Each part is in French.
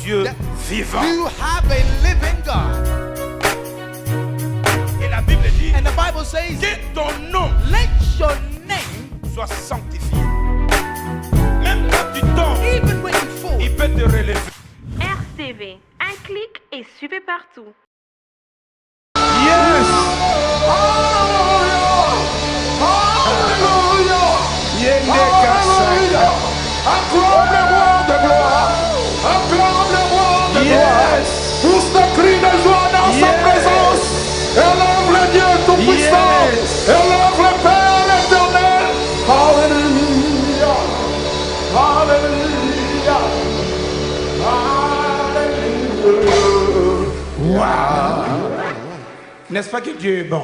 Dieu vivant. You have a living God. Et la Bible dit And the Bible says, que ton nom let your name, soit sanctifié. Même quand tu tombes, even when you fall, il peut te relever. RCV, un clic et suivez partout. Yes! Yende Kasaya. Acclame le roi de gloire. Acclame le roi de gloire. Yes! Tous te crient de joie dans sa Yes. présence. Élève le Dieu tout-puissant. Yes. Élève le Père éternel. Alléluia. Alléluia. Alléluia. N'est-ce pas que Dieu est bon?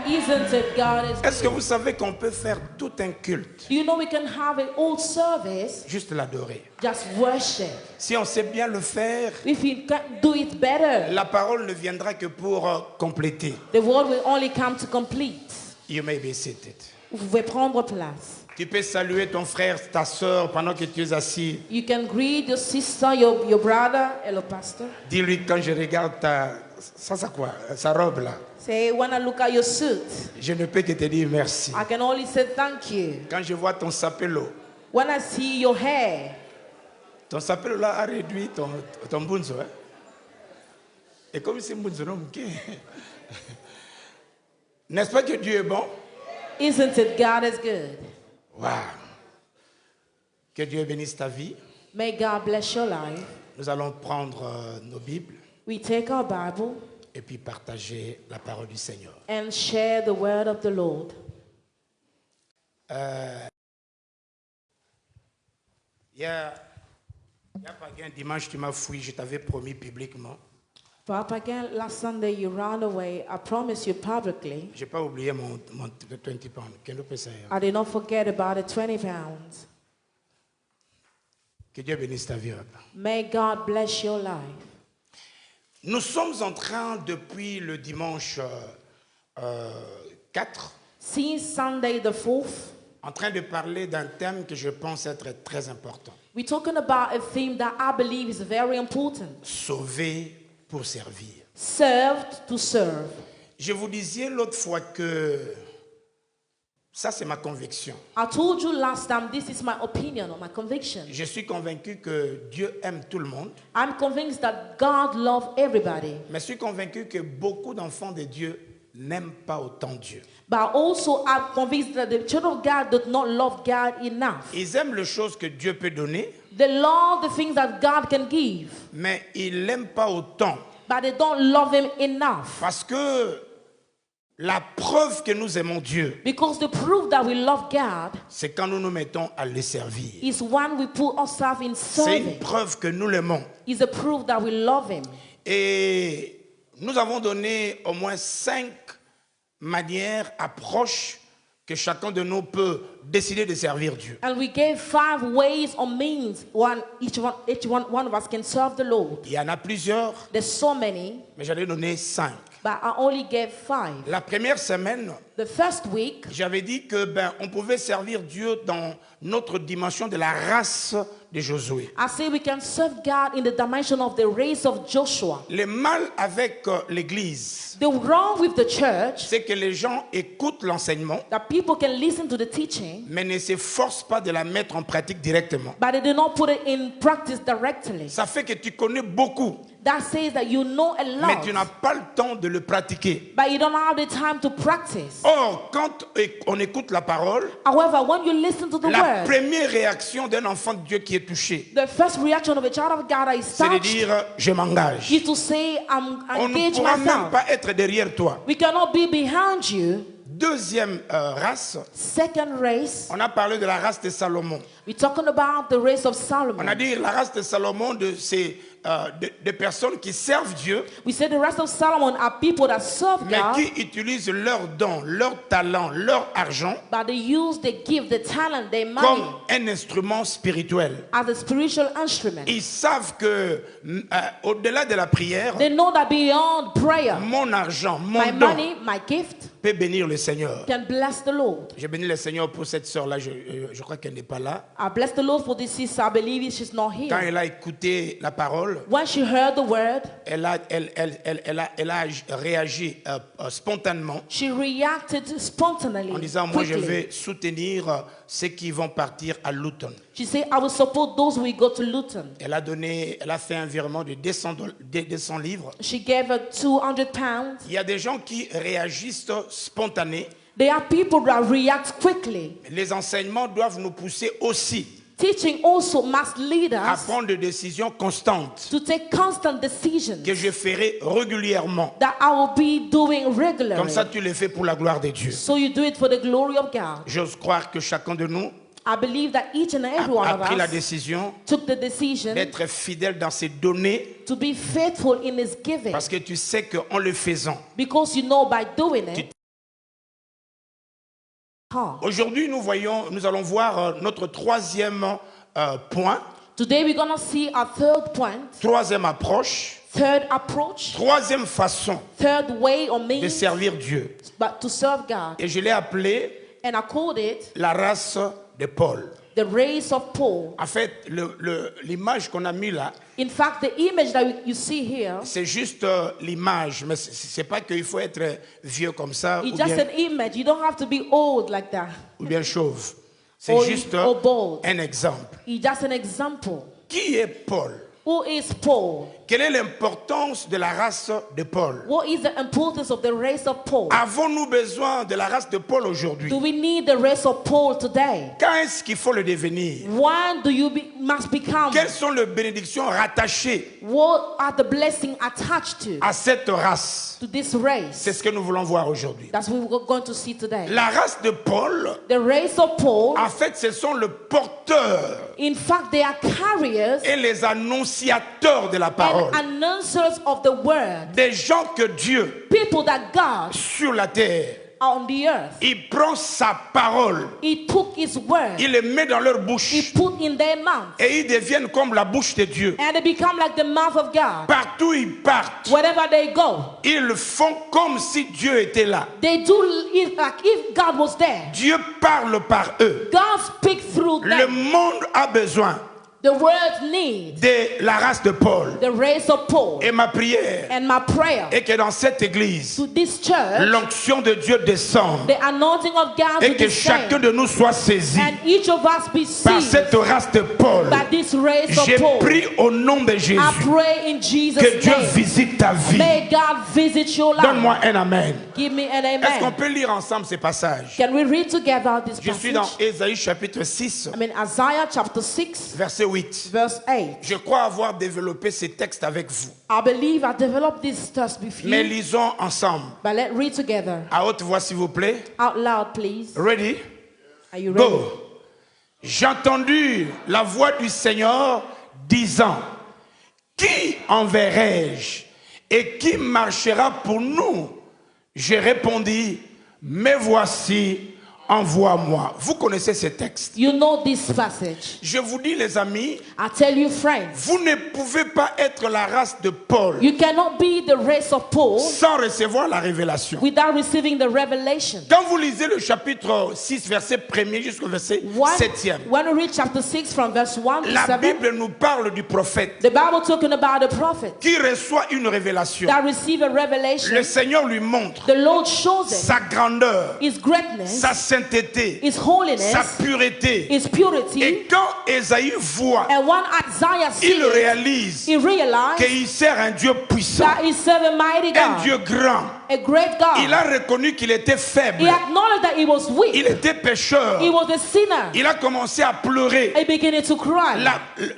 Isn't it God is Est-ce que vous savez qu'on peut faire tout un culte, Do you know we can have an old service, juste l'adorer? just worship? Si on sait bien le faire, If you can do it better, la parole ne viendra que pour compléter. the word will only come to complete. You may be seated. Vous pouvez prendre place. Tu peux saluer ton frère, ta soeur pendant que tu es assis. You can greet your sister, your brother, hello pastor. Dis-lui quand je regarde ça c'est quoi? Sa robe là. Say, when I look at your suit, Je ne peux que te dire merci. I can only say thank you. Quand je vois ton sapelo When I see your hair, là a réduit ton bunzo. Hein? Et comme c'est bunzo, non, ok. N'est-ce pas que Dieu est bon? isn't it God is good? Wow. Que Dieu bénisse ta vie. May God bless your life. Nous allons prendre nos Bibles We take our Bible et puis partager la parole du Seigneur. and share the word of the Lord. Il y a pas un dimanche, tu m'as fouillé, je t'avais promis publiquement. Papa, again, last Sunday you ran away. I promised you publicly. Je n'ai pas oublié mon 20 pounds. Qu'est-ce que c'est? I did not forget about the 20 pounds. Que Dieu bénisse ta vie. Papa. May God bless your life. Nous sommes en train, depuis le dimanche 4, Since Sunday the 4th, en train de parler d'un thème que je pense être très important. we're talking about a theme that I believe is very important. Sauver pour servir. Served to serve. Je vous disais l'autre fois que ça c'est ma conviction. I told you last time this is my opinion or my conviction. Je suis convaincu que Dieu aime tout le monde, I'm convinced that God loves everybody. mais je suis convaincu que beaucoup d'enfants de Dieu n'aiment pas autant Dieu. But also I'm convinced that the children of God do not love God enough. Ils aiment les choses que Dieu peut donner, They love the things that God can give, mais ils l'aiment pas autant. but they don't love Him enough. Parce que la preuve que nous aimons Dieu, Because the proof that we love God c'est quand nous nous mettons à le servir. is when we put ourselves in C'est une service. preuve que nous l'aimons. Is a proof that we love Him. Et nous avons donné au moins 5 manières, approches que chacun de nous peut décider de servir Dieu. And we gave 5 ways or means each one of us can serve the Lord. Il y en a plusieurs, There's so many, mais j'en ai donné 5. but I only gave 5. La première semaine, The first week, j'avais dit que on pouvait servir Dieu dans notre dimension de la race de Josué. I say we can serve God in the dimension of the race of Joshua. Le mal avec l'Église, The wrong with the church, c'est que les gens écoutent l'enseignement, that people can listen to the teaching, mais ne s'efforcent pas de la mettre en pratique directement. but they do not put it in practice directly. Ça fait que tu connais beaucoup, That says that you know a mais lot, tu n'as pas le temps de le pratiquer. but you don't have the time to practice. Or, quand on écoute la parole, However, when you listen to the la word, première réaction d'un enfant de Dieu qui est touché, the first reaction of a child of God that is c'est de touched dire « je m'engage is to say, I'm ». On ne engaged pourra même myself. pas être derrière toi. We cannot be behind you. Deuxième race, Second race, on a parlé de la race de Salomon. we're talking about the race of On Solomon. a dit la race de Salomon, c'est des personnes qui servent Dieu, We said the race of Solomon are people that serve mais God, qui utilisent leurs dons, leur talent, leur argent but they use, they give, the talent, their money comme un instrument spirituel. as a spiritual instrument. Ils savent que au-delà de la prière, They know that beyond prayer, mon argent, mon my don money, my gift peut bénir le Seigneur. can bless the Lord. Je bénis le Seigneur pour cette sœur-là, je crois qu'elle n'est pas là. I bless the Lord for this sister. I believe she's not Quand here. elle a écouté la parole, parole, when she heard the word, elle a réagi spontanément she reacted spontaneously, en disant, moi je quickly. vais soutenir ceux qui vont partir à Luton. She said, I will support those who will go to Luton. Elle a fait un virement de 200 livres. She gave her 200 pounds. Il y a des gens qui réagissent spontanés. There are people that react quickly. Les enseignements doivent nous pousser aussi Teaching also must lead à us prendre des décisions constantes to take constant decisions que je ferai régulièrement. that I will be doing regularly. Comme ça, tu le fais pour la gloire de Dieu. So you do it for the glory of God. J'ose croire que chacun de nous I believe that each and every one a of pris la us décision took the decision d'être fidèle dans ses données to be faithful in his giving, parce que tu sais qu'en le faisant, because you know by doing it. aujourd'hui nous allons voir notre troisième point, Today we're going to see our third point, troisième approche, third approach, troisième façon third way or de means servir Dieu. but to serve God. Et je l'ai appelé And I called it la race de Paul. the race of Paul. En fait, l'image qu'on a mis là, In fact, the image that you see here c'est juste l'image, mais c'est pas qu'il faut être vieux comme ça is just an image. You don't have to be old like that. ou bien chauve. C'est Or- juste or bold. un exemple. It's just an example. Qui est Paul? Who is Paul? Quelle est l'importance de la race de Paul? What is the importance of the race of Paul? Avons-nous besoin de la race de Paul aujourd'hui? Do we need the race of Paul today? Quand est-ce qu'il faut le devenir? When do you must become? Quelles sont les bénédictions rattachées What are the blessings attached à cette race? to this race? C'est ce que nous voulons voir aujourd'hui. That's what we're going to see today. La race de Paul, The race of Paul, en fait, ce sont les porteurs in fact, they are carriers et les annonciateurs de la parole. and announcers of the word. Des gens que Dieu, People that God sur la terre, on the earth, il prend sa parole, He took His word, il les met dans leur He bouche put in their mouth, et ils deviennent comme la bouche de Dieu. and they become like the mouth of God. Partout où ils partent, Wherever they go, ils font comme si Dieu était là. they do it like if God was there. Dieu parle par eux. God speaks through Le them. monde a besoin The world needs de la race de Paul. the race of Paul. Et ma prière And my prayer est que dans cette église, to this church, l'onction de Dieu descende the anointing of God et to que chacun descend, de nous soit saisi and each of us be par seized cette race de Paul. by this race of J'ai Paul. pris au nom de Jésus I pray in Jesus' que Dieu name. visite ta vie. May God visit your Donne-moi life. un amen. Give me an Est-ce qu'on amen. peut lire ensemble ces passages? Can we read together this Je suis dans passage? Ésaïe chapitre 6, I mean Isaiah chapter 6, verset 8. verse 8. Je crois avoir développé ces textes avec vous. I believe I developed this text with Mais you. lisons ensemble. But let's read together. À haute voix, s'il vous plaît. Out loud, please. Ready? Are you ready? Go. J'ai entendu la voix du Seigneur disant, qui enverrai-je et qui marchera pour nous? J'ai répondu, me voici, envoie-moi. Vous connaissez ce texte. You know this passage. Je vous dis, les amis, I tell you, friends, vous ne pouvez pas être la race de Paul you cannot be the race of Paul sans recevoir la révélation. without receiving the revelation. Quand vous lisez le chapitre 6, verset 1er jusqu'au verset 7e, When we read chapter 6 from verse 1 to la 7, Bible nous parle du prophète the Bible talking about the prophet qui reçoit une révélation. that receive a revelation. Le Seigneur lui montre The Lord shows him sa grandeur, His greatness, sa sainteté, His holiness, sa pureté. His purity. Et quand Ésaïe voit, And when Isaiah sees il it, réalise he realized qu'il sert un Dieu puissant, that he served a mighty un God, Dieu grand. a great God. Il a reconnu qu'il était faible, He acknowledged that he was weak. il était pécheur. He was a sinner. Il a commencé à pleurer. He began to cry.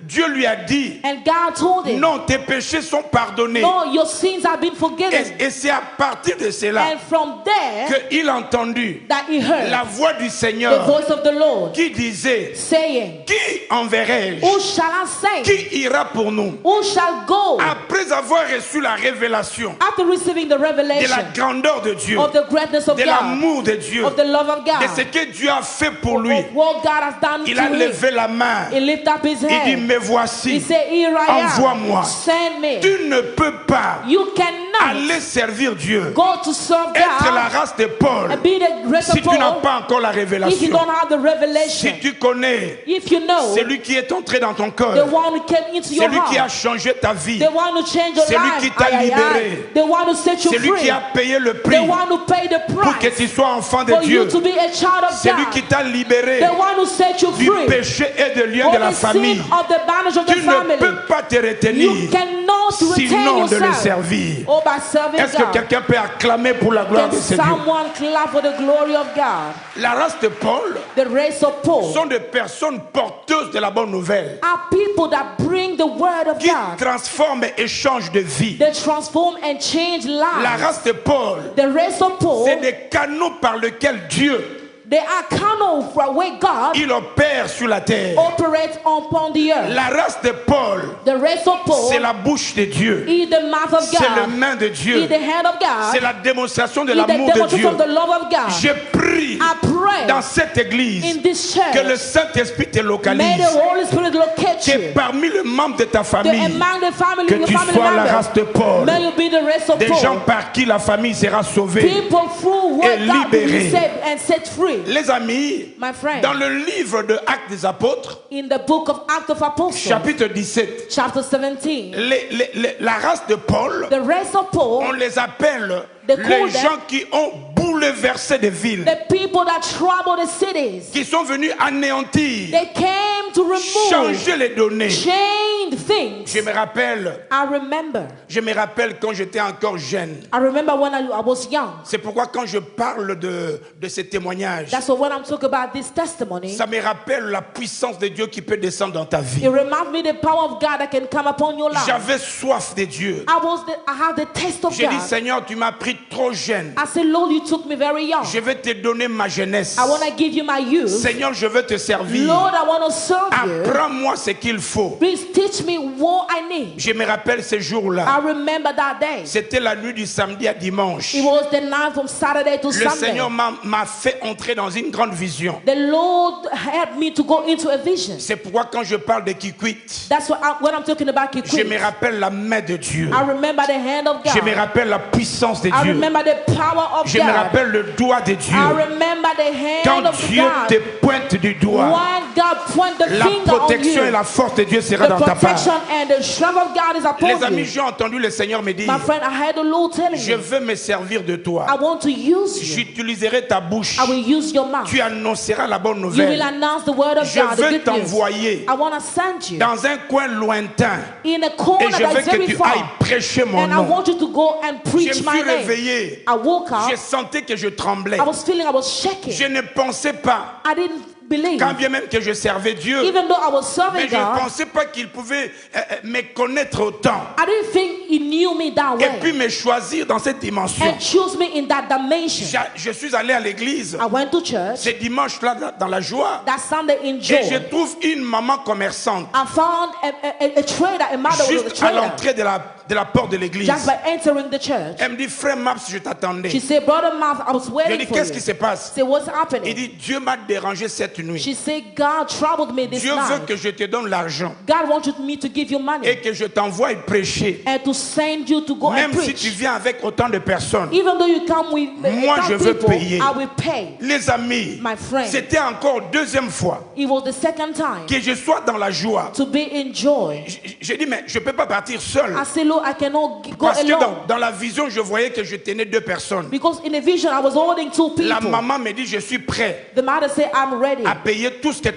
Dieu lui a dit, And God told him, non, tes péchés sont pardonnés. no, your sins have been forgiven. Et c'est à partir de cela And from there, qu'il a entendu that he heard la voix du the Seigneur voice of the Lord qui disait, saying, qui enverrai-je? who shall I send? Qui ira pour nous? Who shall go? Après avoir reçu la révélation After receiving the de la revelation grandeur de Dieu, of the greatness of de God, l'amour de Dieu, of the love of de ce God, que Dieu a fait pour lui, of what God has done il to a him, levé la main. he lifted up his Il dit, hand. me He voici, said, here I envoie-moi. am. Send me. Tu ne peux pas You cannot Allez servir Dieu. Go to serve Être la God race de Paul. and be the race Si of tu n'as Paul. pas encore la If you révélation, don't have the revelation, si tu connais if you know celui qui est entré dans ton the cœur, one who came into your celui qui a heart, changé ta vie, the one who changed your Celui life, qui t'a libéré. the one who set you celui free, qui a payé le prix the one who paid the pour que price tu sois enfant de for Dieu, you to be a child of celui qui God, t'a libéré the one who set you du free péché et de lien de for la the famille. sin of the bondage of the Tu ne family. peux pas te retenir You cannot retain sinon de le yourself. servir. Oh, by serving Est-ce que God. quelqu'un peut acclamer pour la gloire Can de ce Dieu? someone clap for the glory of God? La race de Paul The race of Paul sont des personnes porteuses de la bonne nouvelle are people that bring the word of qui God. transforment et changent de vie. They transform and change La lives. race de Paul, The race of Paul, c'est des canaux par lesquels Dieu they are canal from where God il opère sur la terre. operates upon the earth. La race de Paul, The race of Paul c'est la bouche de Dieu, is the mouth of c'est le God, main de Dieu, is the hand of c'est God, la démonstration de is the l'amour de Dieu. demonstration of the love of God. Je prie I pray dans cette église in this que le church, Saint-Esprit te may the localise, Holy Spirit locate que you. parmi les membres de ta famille, Among the family, que your tu family sois la members, race de Paul, may you be the race of des gens Paul. par qui la famille sera sauvée. People through what et God will libérés. be saved and set free. Les amis, My friend, dans le livre de Actes des Apôtres, in the book of Acts of Apostles, chapitre 17, chapter 17, la race de Paul, the race of Paul, on les appelle They les call them- gens qui ont bouleversé des villes, the people that trouble the cities, qui sont venus anéantir, they came to remove, changer les données. change things. Je me rappelle quand j'étais encore jeune. I remember when I was young. C'est pourquoi quand je parle de ces témoignages, That's why when I'm talking about this testimony, ça me rappelle la puissance de Dieu qui peut descendre dans ta vie. it reminds me the power of God that can come upon your life. J'avais soif de Dieu. I had the taste of J'ai dit, God. Seigneur, tu m'as pris trop jeune. I said, Lord, you took me very young. Je vais te donner ma jeunesse. I want to give you my youth. Seigneur, je veux te servir. Lord, I want to serve you. Apprends-moi ce qu'il faut. Please teach me what I need. Je me rappelle ce I jour-là. remember that day. C'était la nuit du samedi à dimanche. It was the night from Saturday to Le Sunday. Seigneur m'a fait entrer dans une grande vision. The Lord helped me to go into a vision. C'est pourquoi quand je parle de Kikwit, That's when I'm talking about je Kikwit. me rappelle la main de Dieu. I remember the hand of Je me God. rappelle la puissance de I Dieu. remember the power of Je me God. rappelle le doigt de Dieu. I remember the hand Quand of Dieu te God. pointe du doigt, When God point the la finger on protection et you, la force de Dieu sera the dans ta part. protection and the strength of God is upon Les amis, you. j'ai entendu le Seigneur me dire, My friend, I heard the Lord telling je me, veux me servir de toi. I want to use you. J'utiliserai ta bouche. I will use your mouth. Tu annonceras la bonne You will nouvelle. announce the word of Je God, the veux good news. t'envoyer I want to send you dans un coin lointain in a et corner je that veux is que very tu far. ailles prêcher mon And I nom. want you to go and Je preach me my suis name. réveillé. I woke Je up. sentais que je tremblais. I was feeling I was shaking. Je ne pensais pas, I didn't believe. quand bien même que je servais Dieu, Even though I was mais serving je ne God, pensais pas qu'il pouvait me connaître autant I didn't think He knew me that et puis way me choisir dans cette dimension. and choose me in that dimension. Je suis allé à l'église I went to church ce dimanche-là dans la joie that Sunday in et je joy. trouve une maman commerçante I found a trader, a mother was a juste à trader, l'entrée de la porte de l'église. just by entering the church. Elle me dit, frère Maps, je t'attendais. She said, Brother Mouth, I was Je waiting dis, for qu'est-ce you. qui se passe? I said, what's Il happening? dit, Dieu m'a dérangé cette nuit. She said, God troubled me this Dieu veut night. que je te donne l'argent God wanted me to give you money et que je t'envoie prêcher. and to send you to go Même and si tu preach. viens avec autant de personnes. Even though you come with Moi, je veux people, payer. I will pay. Les amis, My friend. c'était encore deuxième fois It was the second time que je sois dans la joie. to be in joy. J'ai dit, mais je ne peux pas partir seul. I said, Lord, I cannot go Parce que alone. dans la vision, je voyais que je tenais deux personnes. Because in the vision, I was holding two La people. maman me dit, je suis prêt The mother said, I'm ready à payer tout ce que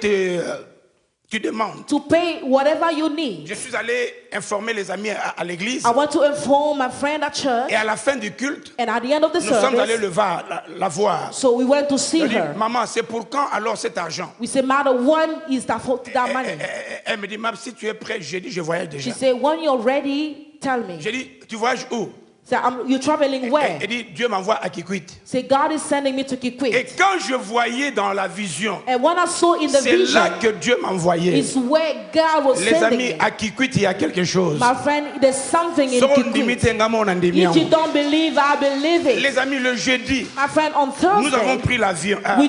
tu demandes. to pay whatever you need. Je suis allé informer les amis à l'église. I want to inform my friend at church. Et à la fin du culte, And at the end of the nous sommes allés service, la voir. so we went to see Je dis, her. maman, c'est pour quand alors cet argent? We said, Mother, when is that money? Elle me dit, Map, si tu es prêt, j'ai dit, je voyage She déjà. said, when you're ready, tell me. J'ai dit, tu voyages où? So you're traveling where? Elle dit, Dieu m'envoie à Kikwit. Say, God is sending me to Et Kikwit. quand je voyais dans la vision, And when I saw in the c'est là vision, que Dieu m'envoyait. is where God was Les sending amis, me. à Kikwit, il y a quelque chose. My friend, there's something in So, Kikwit. If you don't believe, I believe it. Les amis, le jeudi, My friend, on nous avons Thursday, pris l'avion, we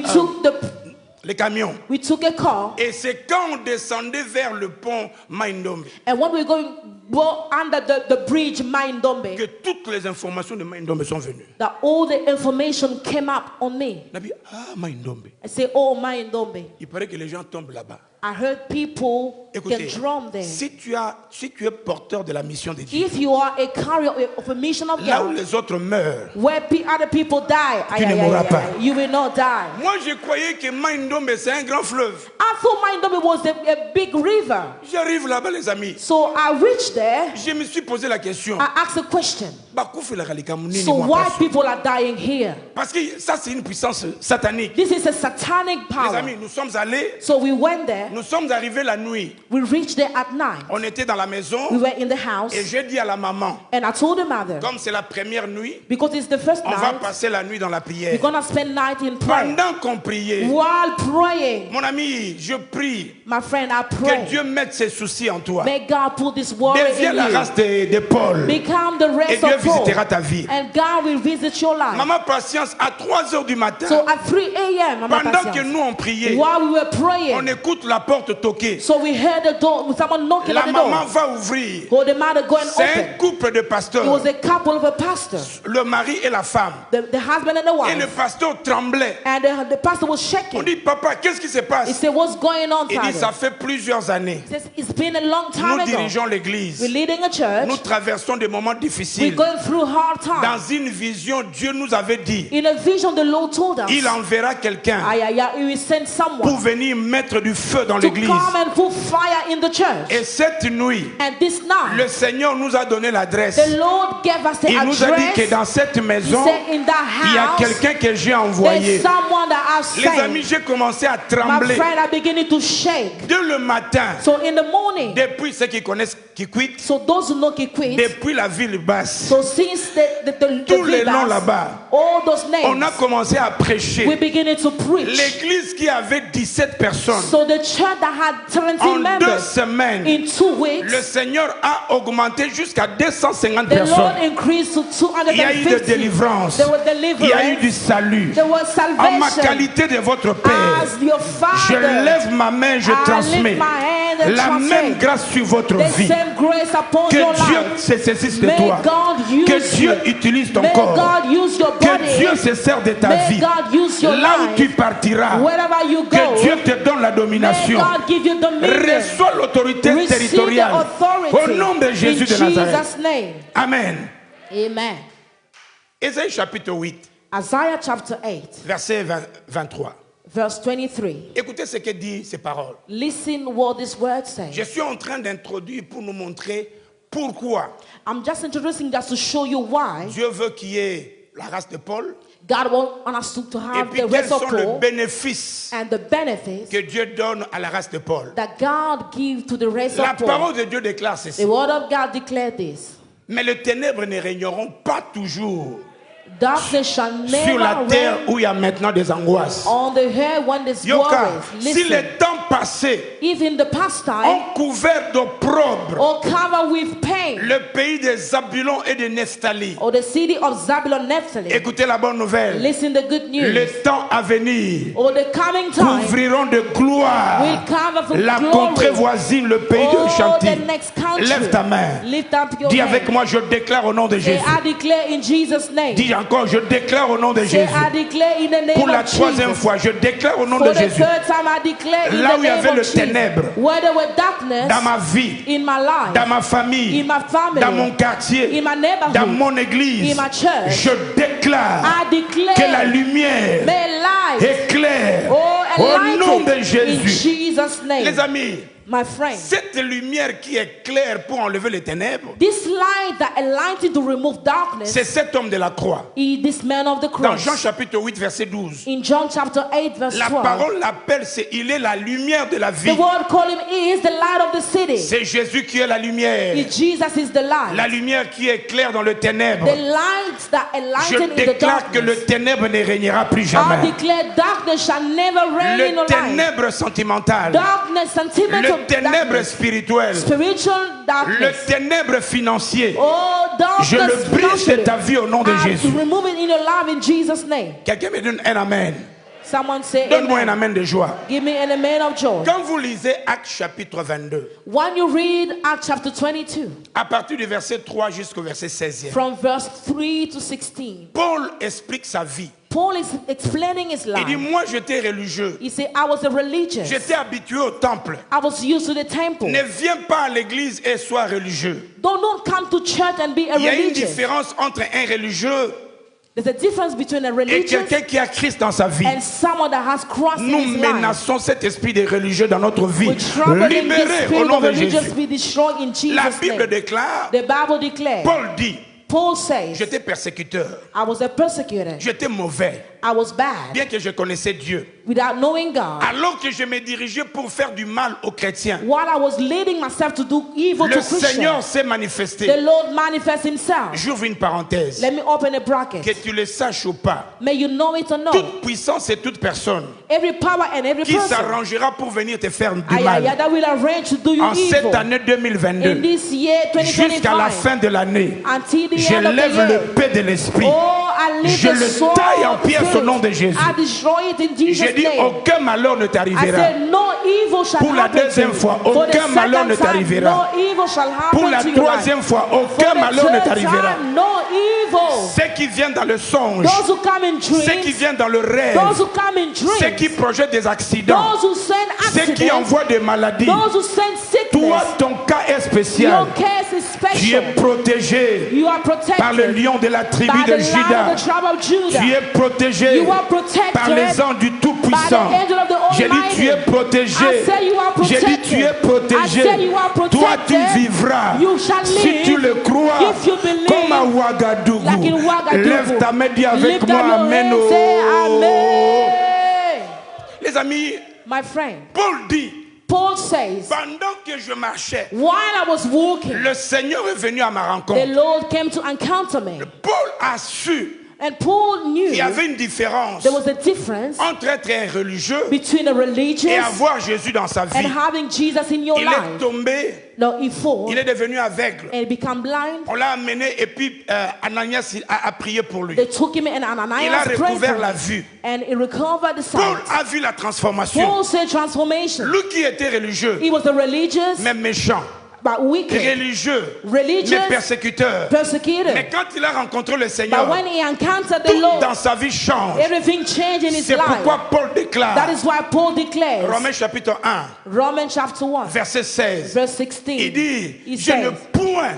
les camions. took a car, Et c'est quand on descendait vers le pont Maindombe. and when we were going go under the bridge Maindombe, que toutes les informations de Maindombe sont venues. that all the information came up on me. On a dit, ah, Maindombe. I say, oh, Maindombe. Il paraît que les gens tombent là-bas. I heard people Écoutez, get drowned there. si tu es porteur de la mission de Dieu, If you are a carrier of a mission of là où God, les autres meurent, where other people die, Tu ne mourras pas. you will not die. moi je croyais que Maindombe c'est un grand fleuve. I thought Maindombe was a big river. J'arrive là-bas les amis, So I reached there. je me suis posé la question. I asked a question. So why people are dying here? Parce que ça c'est une puissance satanique. This is a satanic Les power. amis, nous sommes allés, So we went there. nous sommes arrivés la nuit. We reached there at night. On était dans la maison We were in the house. et j'ai dit à la maman, And I told the mother, comme c'est la première nuit, because it's the first on va night, passer la nuit dans la we're prière. going to spend night in prayer. Pendant qu'on priait, While praying, mon ami, je prie my friend, I que pray. Dieu mette ses soucis en toi. May God put this worry Deviens in la you. race de Paul Become the et rest Dieu of Paul. visitera ta vie. And God will visit your life. Maman Patience, à 3 heures du matin, So at 3 a.m., Mama pendant que Patience, nous on priait, while we were on praying, écoute la porte toquer. so we heard the door, someone knocking La at the maman door. va ouvrir. So the mother go and C'est un open. couple de It pasteurs, was a couple of a pastor, le mari et la femme. the husband and the Et le wife. pasteur tremblait. And the pastor was On shaking. dit, papa, qu'est-ce qui se He passe? said, what's going on, Il dit, ça Father? fait plusieurs années. He says, it's been a long time Nous ago. dirigeons We're l'église. leading a church. Nous traversons des moments We're difficiles. going through hard times. Dans une vision, Dieu nous avait dit, In a vision, the Lord told us, il enverra quelqu'un He will send pour someone venir mettre du feu dans to l'église. come and put fire in the church. Et cette nuit, And this night, le Seigneur nous a donné l'adresse. the Lord gave us the Il nous a dit que address. dans cette He maison, said, in that il y a house, quelqu'un que j'ai there's envoyé. someone that I've Les amis, sent. j'ai commencé à My trembler. friend are beginning to shake. Dès le matin, So in the morning, depuis ceux qui connaissent Kikwit, so those who know Kikwit, depuis la ville basse, so since the tous les Vibas, noms là-bas, all those on a names, commencé à we're prêcher. beginning to preach. L'église qui avait 17 personnes, So the church that had 17 en 2 members, semaines, in 2 weeks, le Seigneur a augmenté jusqu'à 250 the Lord personnes. increased to Il y a eu de 250. délivrance. There was Il y a eu deliverance. du salut. There was En ma salvation. qualité de votre Père, As your je Father, lève ma main, je I transmets lift my hand and la transmit même grâce sur votre the vie. same grace upon Que your Dieu life. se saisisse de May toi. God use Que Dieu you. utilise ton May corps. God use your Que body. Dieu se sert de ta May vie. God use your Là où tu life. partiras, Wherever you go, que Dieu te donne la may domination. God give you dominion. Reçois l'autorité Receive the territoriale. Au nom de authority Jésus in de Nazareth. Jesus' name. Amen. Amen. Ésaïe chapitre 8, Isaiah chapter 8, verset 23. verse 23. Écoutez ce que dit ces paroles. Listen what this word says. Je suis en train d'introduire pour nous montrer pourquoi I'm just introducing just to show you why Dieu veut qu'il y ait la race de Paul God wants us to et have puis the quels rest of sont les Paul bénéfices and the benefits que Dieu donne à la race de Paul. that God gives to the rest La of Paul. parole de Dieu déclare ceci. The word of God declared this. Mais les ténèbres ne régneront pas toujours Darkness shall sur la never terre reign où il y a maintenant des angoisses. on the earth when there's Yoka, worries. si Listen, les temps passés if in the past time ont couvert d'opprobre or covered with pain, le pays des Zabulon et de Nephtali, or the city of Zabulon Naphtali, écoutez la bonne nouvelle. listen the good news. Les temps à venir Or the coming time couvriront de gloire will cover from la glory. contrée voisine, le pays de Oh, Chantilly. the next country. Lève ta main. Lift up your Dis hand. avec moi, je déclare au nom de Say, Jésus. I declare in Jesus' name. Dis encore, je déclare au nom de Say, Jésus. I declare in the name Pour la of troisième Jesus. fois, je déclare au nom For de the Jésus. third time, I declare in Là the où il y name avait of le Jesus. ténèbre, Where there were darkness dans ma vie, in my life, dans ma famille, in my family, dans mon quartier, in my neighborhood, dans mon église, in my church, je déclare I declare que la lumière may light éclaire oh, au nom de enlighten in Jésus. Jesus' name. Les amis, My friend, cette lumière qui est claire pour enlever les ténèbres, this light that enlightened to remove darkness c'est cet homme de la croix. is this man of the Dans cross. Jean chapitre 8, verset 12, In John chapter 8, verse la 12, parole l'appelle, c'est il est la lumière de la vie. the word call him is the light of the city. C'est Jésus qui est la lumière. Jesus is the light. La lumière qui éclaire dans le ténèbre. The light that Je enlighten in the déclare que le darkness. ténèbre ne régnera plus I jamais. declare darkness shall never reign in Le your life. ténèbre sentimental, Darkness, sentimental le ténèbre darkness, spirituel, spiritual le darkness. ténèbre financier, Oh, darkness. je le brise de financially. ta vie au nom de I Jésus. remove it in your life in Jesus' name. Quelqu'un me donne un amen. Someone say Donne-moi un amen. amen de joie. Give me an amen of joy. Quand vous lisez Actes chapitre 22, When you read Acts chapter 22, à partir du verset 3 jusqu'au verset 16e, from verse 3 to 16, Paul explique sa vie. Paul is explaining his Il dit, life. moi j'étais religieux. He said, I was a religious. J'étais habitué au temple. I was used to the temple. Ne viens pas à l'église et sois religieux. Don't come to church and be a Il y a une religious. différence entre un religieux There's a difference between a et religious quelqu'un qui a Christ dans sa vie. and someone that has Christ Nous in his life. menaçons cet esprit de religieux dans notre vie. We trouble in the Libéré au spirit nom of de religious Jésus. be destroyed in Jesus' La Bible name. déclare, The Bible declares, Paul dit, Paul says, j'étais persécuteur, I was a persecutor. j'étais mauvais, I was bad bien que je connaissais Dieu. without knowing God. Alors que je me dirigeais pour faire du mal aux chrétiens, While I was leading myself to do evil le to Seigneur Christians, s'est the manifesté. Lord manifests himself. J'ouvre une parenthèse. Let me open a bracket. Que tu le saches ou pas, May you know it or not. toute puissance et toute personne Every power and every qui person s'arrangera pour venir te faire du that mal will arrange to do you en cette evil année in 2022 this year jusqu'à la 2025 fin de l'année, until the je end of the lève year. le paix de l'esprit. Oh, I lift Je the le sword taille en of the pièces au nom de Spirit. Jésus. I destroy it in Jesus' J'ai dit name. aucun malheur ne I t'arrivera. said no evil shall Pour la happen to deuxième you. fois, For the aucun malheur second ne time, t'arrivera. no evil shall happen Pour la to your life. troisième fois, For aucun the malheur ne third t'arrivera. time, no evil. Ceux qui viennent dans le songe, Those who come in ceux qui dreams, viennent dans le rêve, those who come in ceux qui dreams, projettent des accidents, those who send ceux qui accidents, envoient des maladies, those who send toi, sickness, ton cas est spécial. your case is Tu es special. protégé You are protected par le lion de la tribu by de the lion Juda. of the tribe of Judah. Tu es protégé You are protected par les anges du by Tout-Puissant. the angel of the J'ai dit, tu es Almighty. protégé. I said you are J'ai dit, tu es protected. I said you are protégé. Toi, tu protected. vivras. You shall Si live tu le crois, if you believe, comme à Ouagadougou. like in Ouagadougou. Lève ta main, dis avec Lift moi, up your Amen. hand, say Amen. Les amis, My friend, Paul dit, Paul says, pendant que je marchais, while I was walking, le Seigneur est venu à ma the rencontre. Lord came to encounter me. Paul a su And Paul knew qu'il y avait une différence there was a difference entre être un religieux between a religious et avoir Jésus dans sa and vie. having Jesus in your Il est life. tombé, No, he fall il est devenu aveugle. and become blind. On l'a amené et puis Ananias a prié pour lui. They took him and Il a Ananias prayed recouvert for la him, vue. and he recovered the Paul sight. a vu la transformation. Paul said transformation. Lui qui était religieux, He was a religious mais méchant, but wicked, religieux, religious, mais persécuteur. persecuted. Mais quand il a rencontré le But Seigneur, when he encountered the tout Lord, dans sa vie change. everything changed in his C'est life. pourquoi Paul That déclare, is why Paul declares, Romains chapitre 1, Romans chapter 1, verset 16, verse 16, il dit, he je ne says, point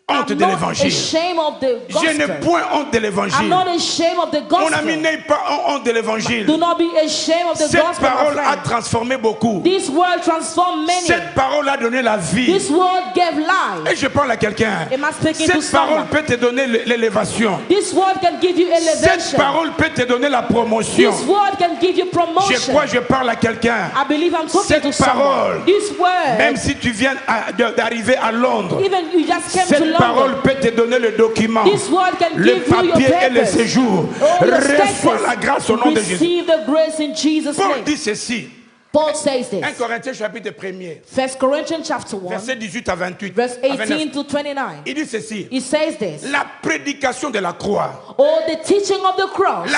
honte I'm de not l'évangile. ashamed of the Je n'ai gospel. point honte de I'm l'évangile. not ashamed of the Mon ami, gospel. n'aie pas honte de Do l'évangile. not be ashamed of the Cette gospel, my parole a friend. transformé beaucoup. This word transformed many. Cette parole a donné la vie. This word gave life. Et je parle à quelqu'un. Am I speaking to Cette parole someone? peut te donner l'élévation. This word can give you Cette elevation. parole peut te donner la promotion. This word can give you Je promotion. crois que je parle à quelqu'un. I believe I'm talking Cette to someone. parole, This word, Même si tu viens d'arriver à Londres, even you just came to cette parole London, peut te donner le document, this word can le give you your papier et le purpose. séjour. Oh, your Reçois la status. grâce au nom de Jésus. Receive the grace in Jesus' Paul name. dit ceci. Paul says 1 this. Corinthiens chapitre 1er, 1 Corinthians chapter 1, verset 18 à 28. verse à 29. 18 to 29. Il dit ceci. He says this. La prédication de la croix. Oh, the teaching of the cross.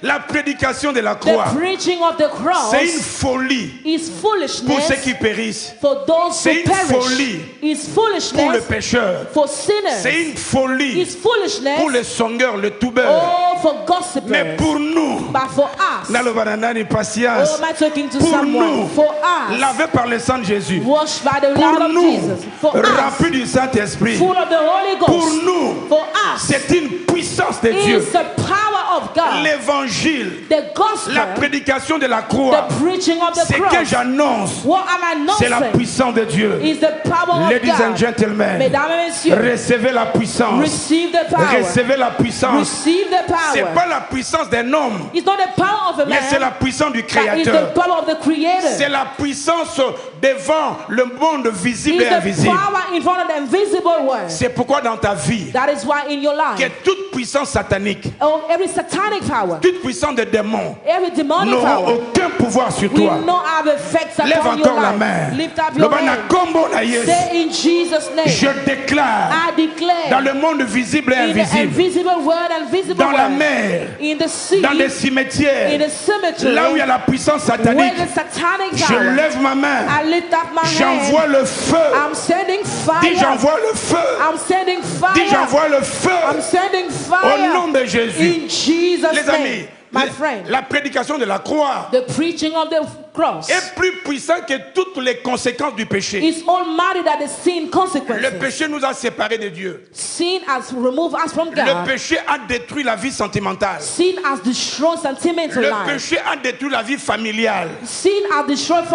La prédication de la The croix. preaching of the cross C'est une folie is pour foolishness ceux qui périssent. for those C'est who une perish. folie Is pour le foolishness pécheur. for sinners. C'est une folie Is foolishness pour le songeur, le toubeur. oh for Mais gossipers. pour nous, But for us, dans le bananani oh, patience, am I talking to pour someone? nous, For us, lavé par le sang de Jésus. washed by the Pour blood of nous, Jesus. For us, rempli du Saint-Esprit. full of the Holy Pour Ghost. nous, For us, c'est une puissance de Dieu. is the power of God. L'évangile, The gospel, la prédication de la croix, the preaching of the c'est que cross. j'annonce, What I'm c'est la announcing puissance de Dieu. is the power of Ladies and God. gentlemen, Mesdames et messieurs, recevez la puissance. receive the power. Recevez la puissance. Receive the C'est power. pas la puissance d'un homme, It's not the power of a mais man, c'est la puissance du but it's the Créateur. power of the Creator. C'est la puissance devant le monde visible et It's the invisible. power in front of the invisible world. C'est pourquoi dans ta vie, That is why in your que life, toute puissance satanique oh, every satanic satanic power, toute puissance de démons every demonic n'auront power aucun pouvoir sur will toi. not have effects Lève upon your encore la life. main. Lift up your Loba na hand. kombo na Yesu. Say in Jesus' name, Je déclare I declare dans le monde visible et in the invisible, invisible world and visible dans la world, mer, in the sea, dans les in cimetières, the cemetery, là où il y a la puissance where satanique, the satanic je power, lève ma main, I lift up my j'envoie hand. le feu. I'm sending Dis fire. j'envoie le feu. I'm sending Dis fire. j'envoie le feu. I'm sending Au fire. nom de Jésus. In Jesus' Les name, amis, my friend. la prédication de la croix The preaching of the cross est plus puissant que toutes les conséquences du péché. is almighty that the sin Le consequences. péché nous a séparés de Dieu. Sin has removed us from Le God. péché a détruit la vie sentimentale. Sin has destroyed sentimental Le life. péché a détruit la vie familiale. Sin has destroyed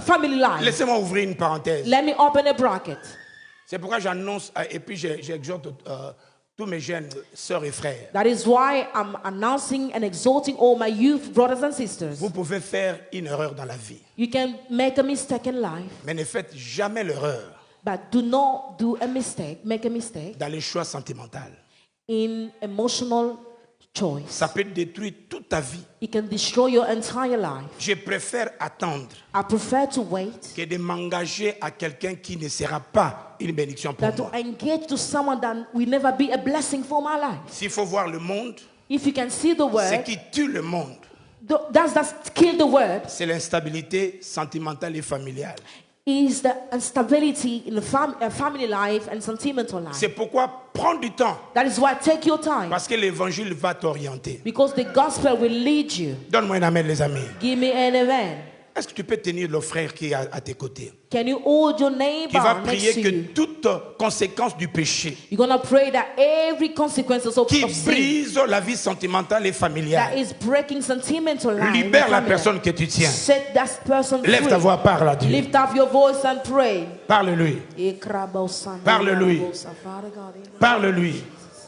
family life. Laissez-moi ouvrir une parenthèse. Let me open a bracket. C'est pourquoi j'annonce et puis j'exhorte tous mes jeunes sœurs et frères. That is why I'm announcing and exhorting all my youth brothers and sisters. Vous pouvez faire une erreur dans la vie, You can make a mistake in life, mais ne faites jamais l'erreur but do not do a mistake, make a mistake dans les choix sentimentaux. in emotional choice. Ça peut détruire toute ta vie. It can destroy your entire life. Je préfère attendre I prefer to wait que de m'engager à quelqu'un qui ne sera pas une bénédiction pour than to moi. engage to someone that will never be a blessing for my life. S'il faut voir le monde, If you can see the ce word, qui tue le monde, that's kill the word, c'est l'instabilité sentimentale et familiale. is the instability in the family life and sentimental life. C'est pourquoi prends du temps, That is why take your time, parce que l'évangile va t'orienter. because the gospel will lead you. Donne-moi un amen, les amis. Give me an amen. Est-ce que tu peux tenir le frère qui est à tes côtés, Can you hold your qui neighbor va next prier to que you? toute conséquence du péché You're going to pray that every consequence of qui sin brise la vie sentimentale et that familiale is breaking sentimental life, libère la family, personne que tu tiens. set that person Lève ta free. voix, parle à Dieu. Lift up your voice and pray. Parle-lui. Parle-lui. Parle-lui.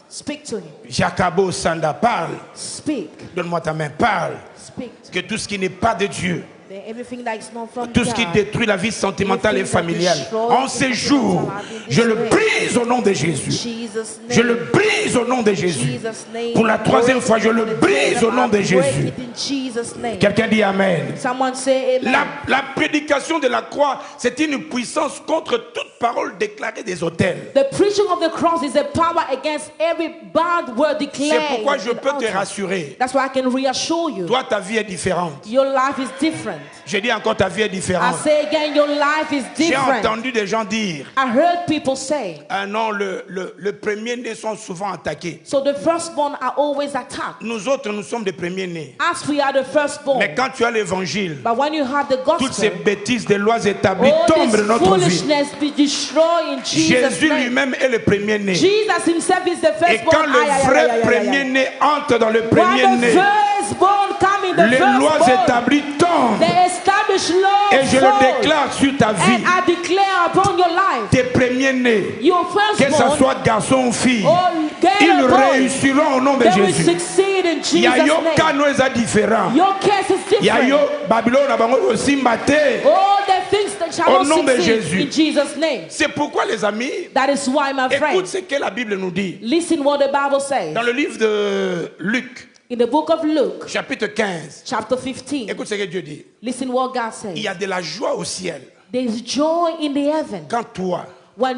Speak to him. Jacabo Sanda, parle. Speak. Donne-moi ta main, parle. Speak to Que tout ce qui n'est pas de Dieu, him. Everything that is not from tout ce qui God, détruit la vie sentimentale et familiale, en ces jours, je le brise au nom de Jésus. Jesus' name. Je le brise au nom de Jésus. Jesus' name. Pour la troisième fois, je le brise au nom de Break Jésus. it in Jesus' name. Quelqu'un dit Amen. Someone say amen. La prédication de la croix, c'est une puissance contre toute parole déclarée des autels. The preaching of the cross is a power against every bad word declared. C'est pourquoi je in peux te altar. rassurer. That's why I can reassure you. Toi, ta vie est différente. Your life is different. Je dis encore, ta vie est I différente. say again, your life is J'ai different. entendu des gens dire, I heard people say, ah non, le premier-né sont souvent attaqués. so the firstborn are always attacked. Nous autres, nous sommes des premiers-nés. As we are the firstborn. Mais quand tu as l'évangile, But when you have the toutes ces gospel, bêtises des lois établies all tombent de this notre vie. foolishness be destroyed in Jesus' Jésus name. lui-même est le premier-né. Jesus himself is the Et firstborn. quand le vrai premier-né entre dans le When the premier-né, firstborn come in, the les lois firstborn, établies tombent. the established law Et je le falls. déclare sur ta vie. And I declare upon your life, Tes premiers-nés, your que ce firstborn, soit garçon ou fille, or girl ils or boy, réussiront au nom de they will Jésus. succeed in Il y a Jesus' yo name. kano eza différent. Your case is Il y a yo different. Babylone na bango osimba te. All the things that shall Au nom not de succeed Jésus. in Jesus' name. C'est pourquoi les amis, That is why, my écoute friend, ce que la Bible nous dit. listen what the Bible says. Dans le livre de Luc, In the book of Luke, chapitre 15, chapter 15, écoute ce que Dieu dit. listen what God Il y says. a de la joie au ciel There is joy in the heaven quand toi, when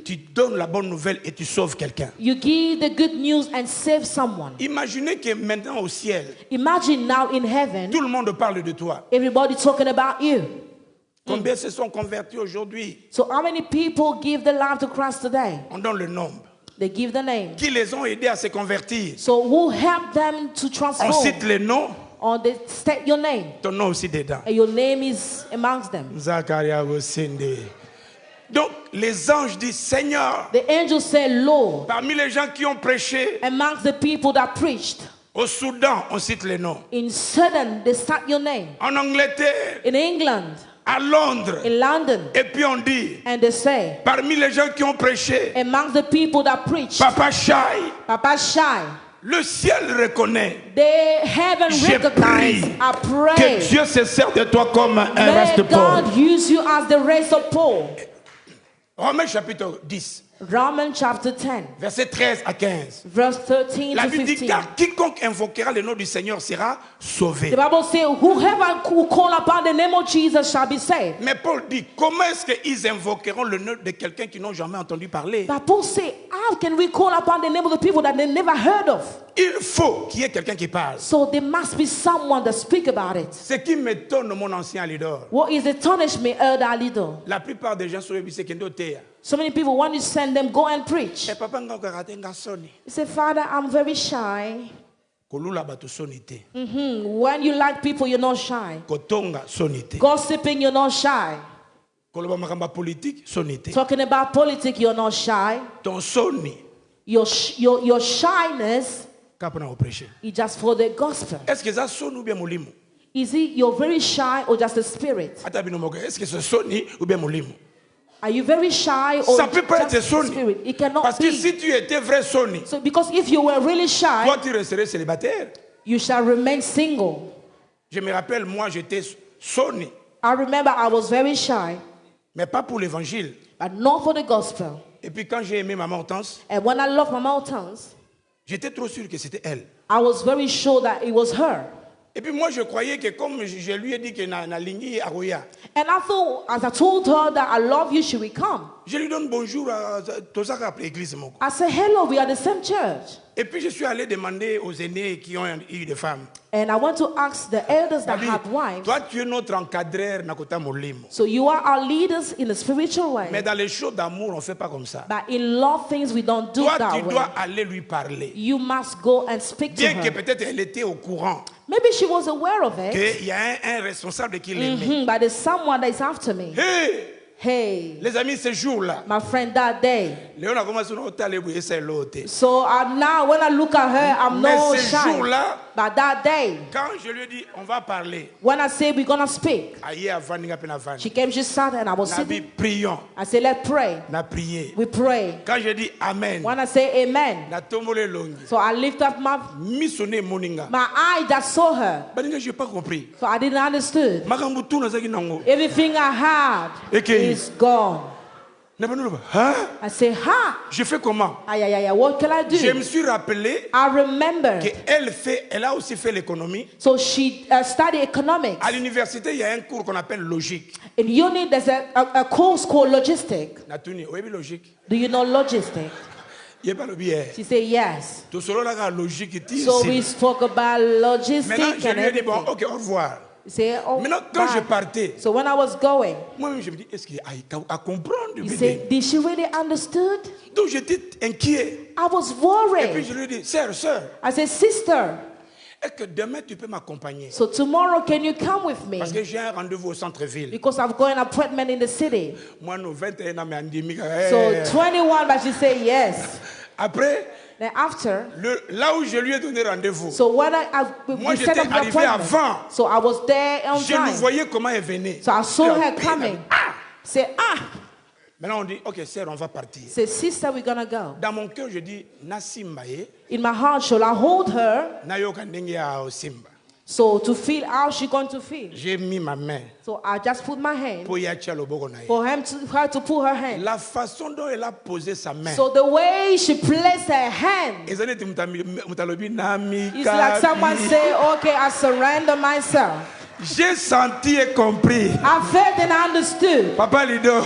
tu donnes la bonne nouvelle et tu sauves quelqu'un. you give the good news and save someone. Imaginez que maintenant au ciel, Imagine now in heaven, tout le monde parle de toi. everybody talking about you. Combien se sont convertis aujourd'hui? So how many people give their life to Christ today? On donne le nombre. They give the name. Qui les ont aidés à se convertir? So who helped them to On transform? cite les noms, Or they state your name, ton nom aussi dedans. and your name is amongst them. Zacharia Bosende. Donc, les anges disent, Seigneur, The angel said, Lord, parmi les gens qui ont prêché, amongst the people that preached, au Soudan, on cite les noms. in Sudan, they start your name. En Angleterre, In England, à Londres. in London, Et puis on dit, and they say, parmi les gens qui ont prêché, amongst the people that preached, Papa Chai, Papa Shai, le ciel reconnaît they haven't J'ai recognized. pris I que pray. Dieu se sert de toi comme un May reste pauvre. God use you as the race of Paul. Romains chapitre 10. Romans chapter 10, Versets 13 à 15. verse 13 La to Bible dit 15. car quiconque invoquera le nom du Seigneur sera sauvé. The Bible says, whoever who call upon the name of Jesus shall be saved. Mais Paul dit, comment est-ce qu'ils invoqueront le nom de quelqu'un qu'ils n'ont jamais entendu parler? But Paul said, how can we call upon the name of the people that they never heard of? Il faut qu'il y ait quelqu'un qui parle. So there must be someone that speak about it. Ce qui m'étonne, mon ancien leader, What is astonishing me, elder leader? la plupart des gens sur le bise kendo teya. So many people want to send them, go and preach. Eh, papa nga karate nga soni. He said, Father, I'm very shy. Kolula bato soni te. When you like people, you're not shy. Kotonga soni te. Gossiping, you're not shy. Koloba makamba politique soni te. Talking about politics, you're not shy. Ton soni Your shyness kapona au prêcher. is just for the gospel. Est-ce que ça sonne ou bien molimo? Is it you're very shy or just a spirit? Ata bino moke, est-ce que c'est soni ou bien molimo? Are you very shy or Ça peut pas just être a soni. spirit? It cannot Parce que be. si tu étais vrai soni, So because if you were really shy, toi tu resterais célibataire. you shall remain single. Je me rappelle, moi j'étais soni, I remember I was very shy, mais pas pour l'évangile. but not for the gospel. Et puis quand j'ai aimé Maman Hortense, And when I loved my mountains, j'étais trop sûr que c'était elle. I was very sure that it was her. Et puis moi je croyais que comme je lui ai dit que na lingi aroya, And I thought, as I told her that I love you, she will come. je lui donne bonjour à Tosaka après l'église moko. I said, hello, we are the same church. Et puis je suis allé demander aux aînés qui ont eu des femmes. And I went to ask the elders that David, had wives. toi tu es notre encadreur nakota molimo. So you are our leaders in the spiritual way. Mais dans les choses d'amour, on ne fait pas comme ça. But in love things, we don't do Toi, that tu way. dois aller lui parler. You must go and speak to Bien que her. peut-être elle était au courant Maybe she was aware of it. qu'il y a un responsable qui l'aimait. But there's someone that is after me. Hey, Hey, les amis, ce jour-là, my friend, that day. Léon a commencé à t'aller et c'est l'autre. So now when I look at her, I'm Mais not ce shy. jour-là, But that day, quand je lui ai dit, on va parler, when I say we're gonna speak, aïe, avant, n'y a pas de she came, she sat, and I was Nabi, sitting. prions, I said, let's pray. on a prié. We pray. Quand je dis Amen, When I say amen, na tombole longi, so I lift up my misonné moninga. eye that saw her. Baninga, j'ai pas compris. So I didn't understand. Makambu tu nazaki nango. Everything I had Okay. is gone. Na banou, hein? I say, ha, Je fais comment? what can I Je me do? suis rappelé I remember. elle a aussi fait l'économie. So she studied economics. À l'université, il y a un cours qu'on appelle logique. In uni, there's a course called logistics. Natuni, oui, logique. Do you know logistics? Il n'y a pas le biais. She said, yes. Tout cela, la logique, tu So we spoke about logistics Maintenant, je and lui ai dit, bon, everything. ok, au revoir. He said, oh, Maintenant, quand je bye. partais, So when I was going, moi-même, je me dis, est-ce qu'il a comprendre? he said, did she really understood? Donc, j'étais inquiet. I was Et puis, worried. je lui ai dit, sœur, I said, sister, est-ce que demain, tu peux m'accompagner? so tomorrow can you come with me? Parce que j'ai un rendez-vous au centre-ville. Because I've got an appointment in the city. Moi, nous, 21 ans, mais endémique. So 21, but she said yes. Après, Then after, là où je lui ai donné rendez-vous, so when moi, we set j'étais up an arrivé appointment, avant. so I was there on Je lui time. voyais comment elle venait. So I saw her Et coming. Say, Maintenant, on dit, ok, sœur, on va partir. say, sister, we're gonna go. Dans mon cœur, je dis, Nasimbaye, In my heart, shall I hold her? Nayoka ndenge ya Simba. So to feel how she going to feel. J'ai mis ma main So I just put my hand pour y acheter le bogo na ye. for her to put her hand. La façon dont elle a posé sa main. So the way she placed her hand, Ezali eti mutalobi nami it's like someone kabi. say, okay, I surrender myself. J'ai senti et compris. I felt and I understood. Papa Lido.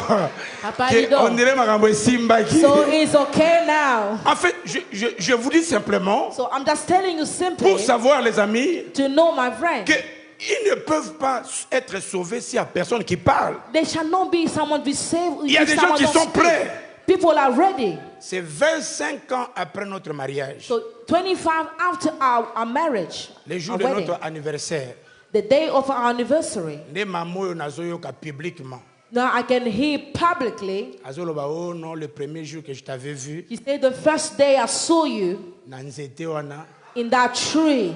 Papa Que Lido. on dirait makambo Simba qui. So it's okay now. En fait, je vous dis simplement, So I'm just telling you pour simply savoir les amis, to know, my friend, qu'ils ne peuvent pas être sauvés s'il n'y a personne qui parle. there shall not be someone be saved. Il y a if des gens someone qui don't sont speak. prêts. People are ready. C'est 25 ans après notre mariage, So 25 after our marriage, les jours our de wedding, notre anniversaire, the day of our anniversary. nde mama oyo nazoyoka publiquement. Now I can hear publicly. Azoloba, oh non, le premier jour que je t'avais vu, He said, the first day I saw you na nzete wana, in that tree,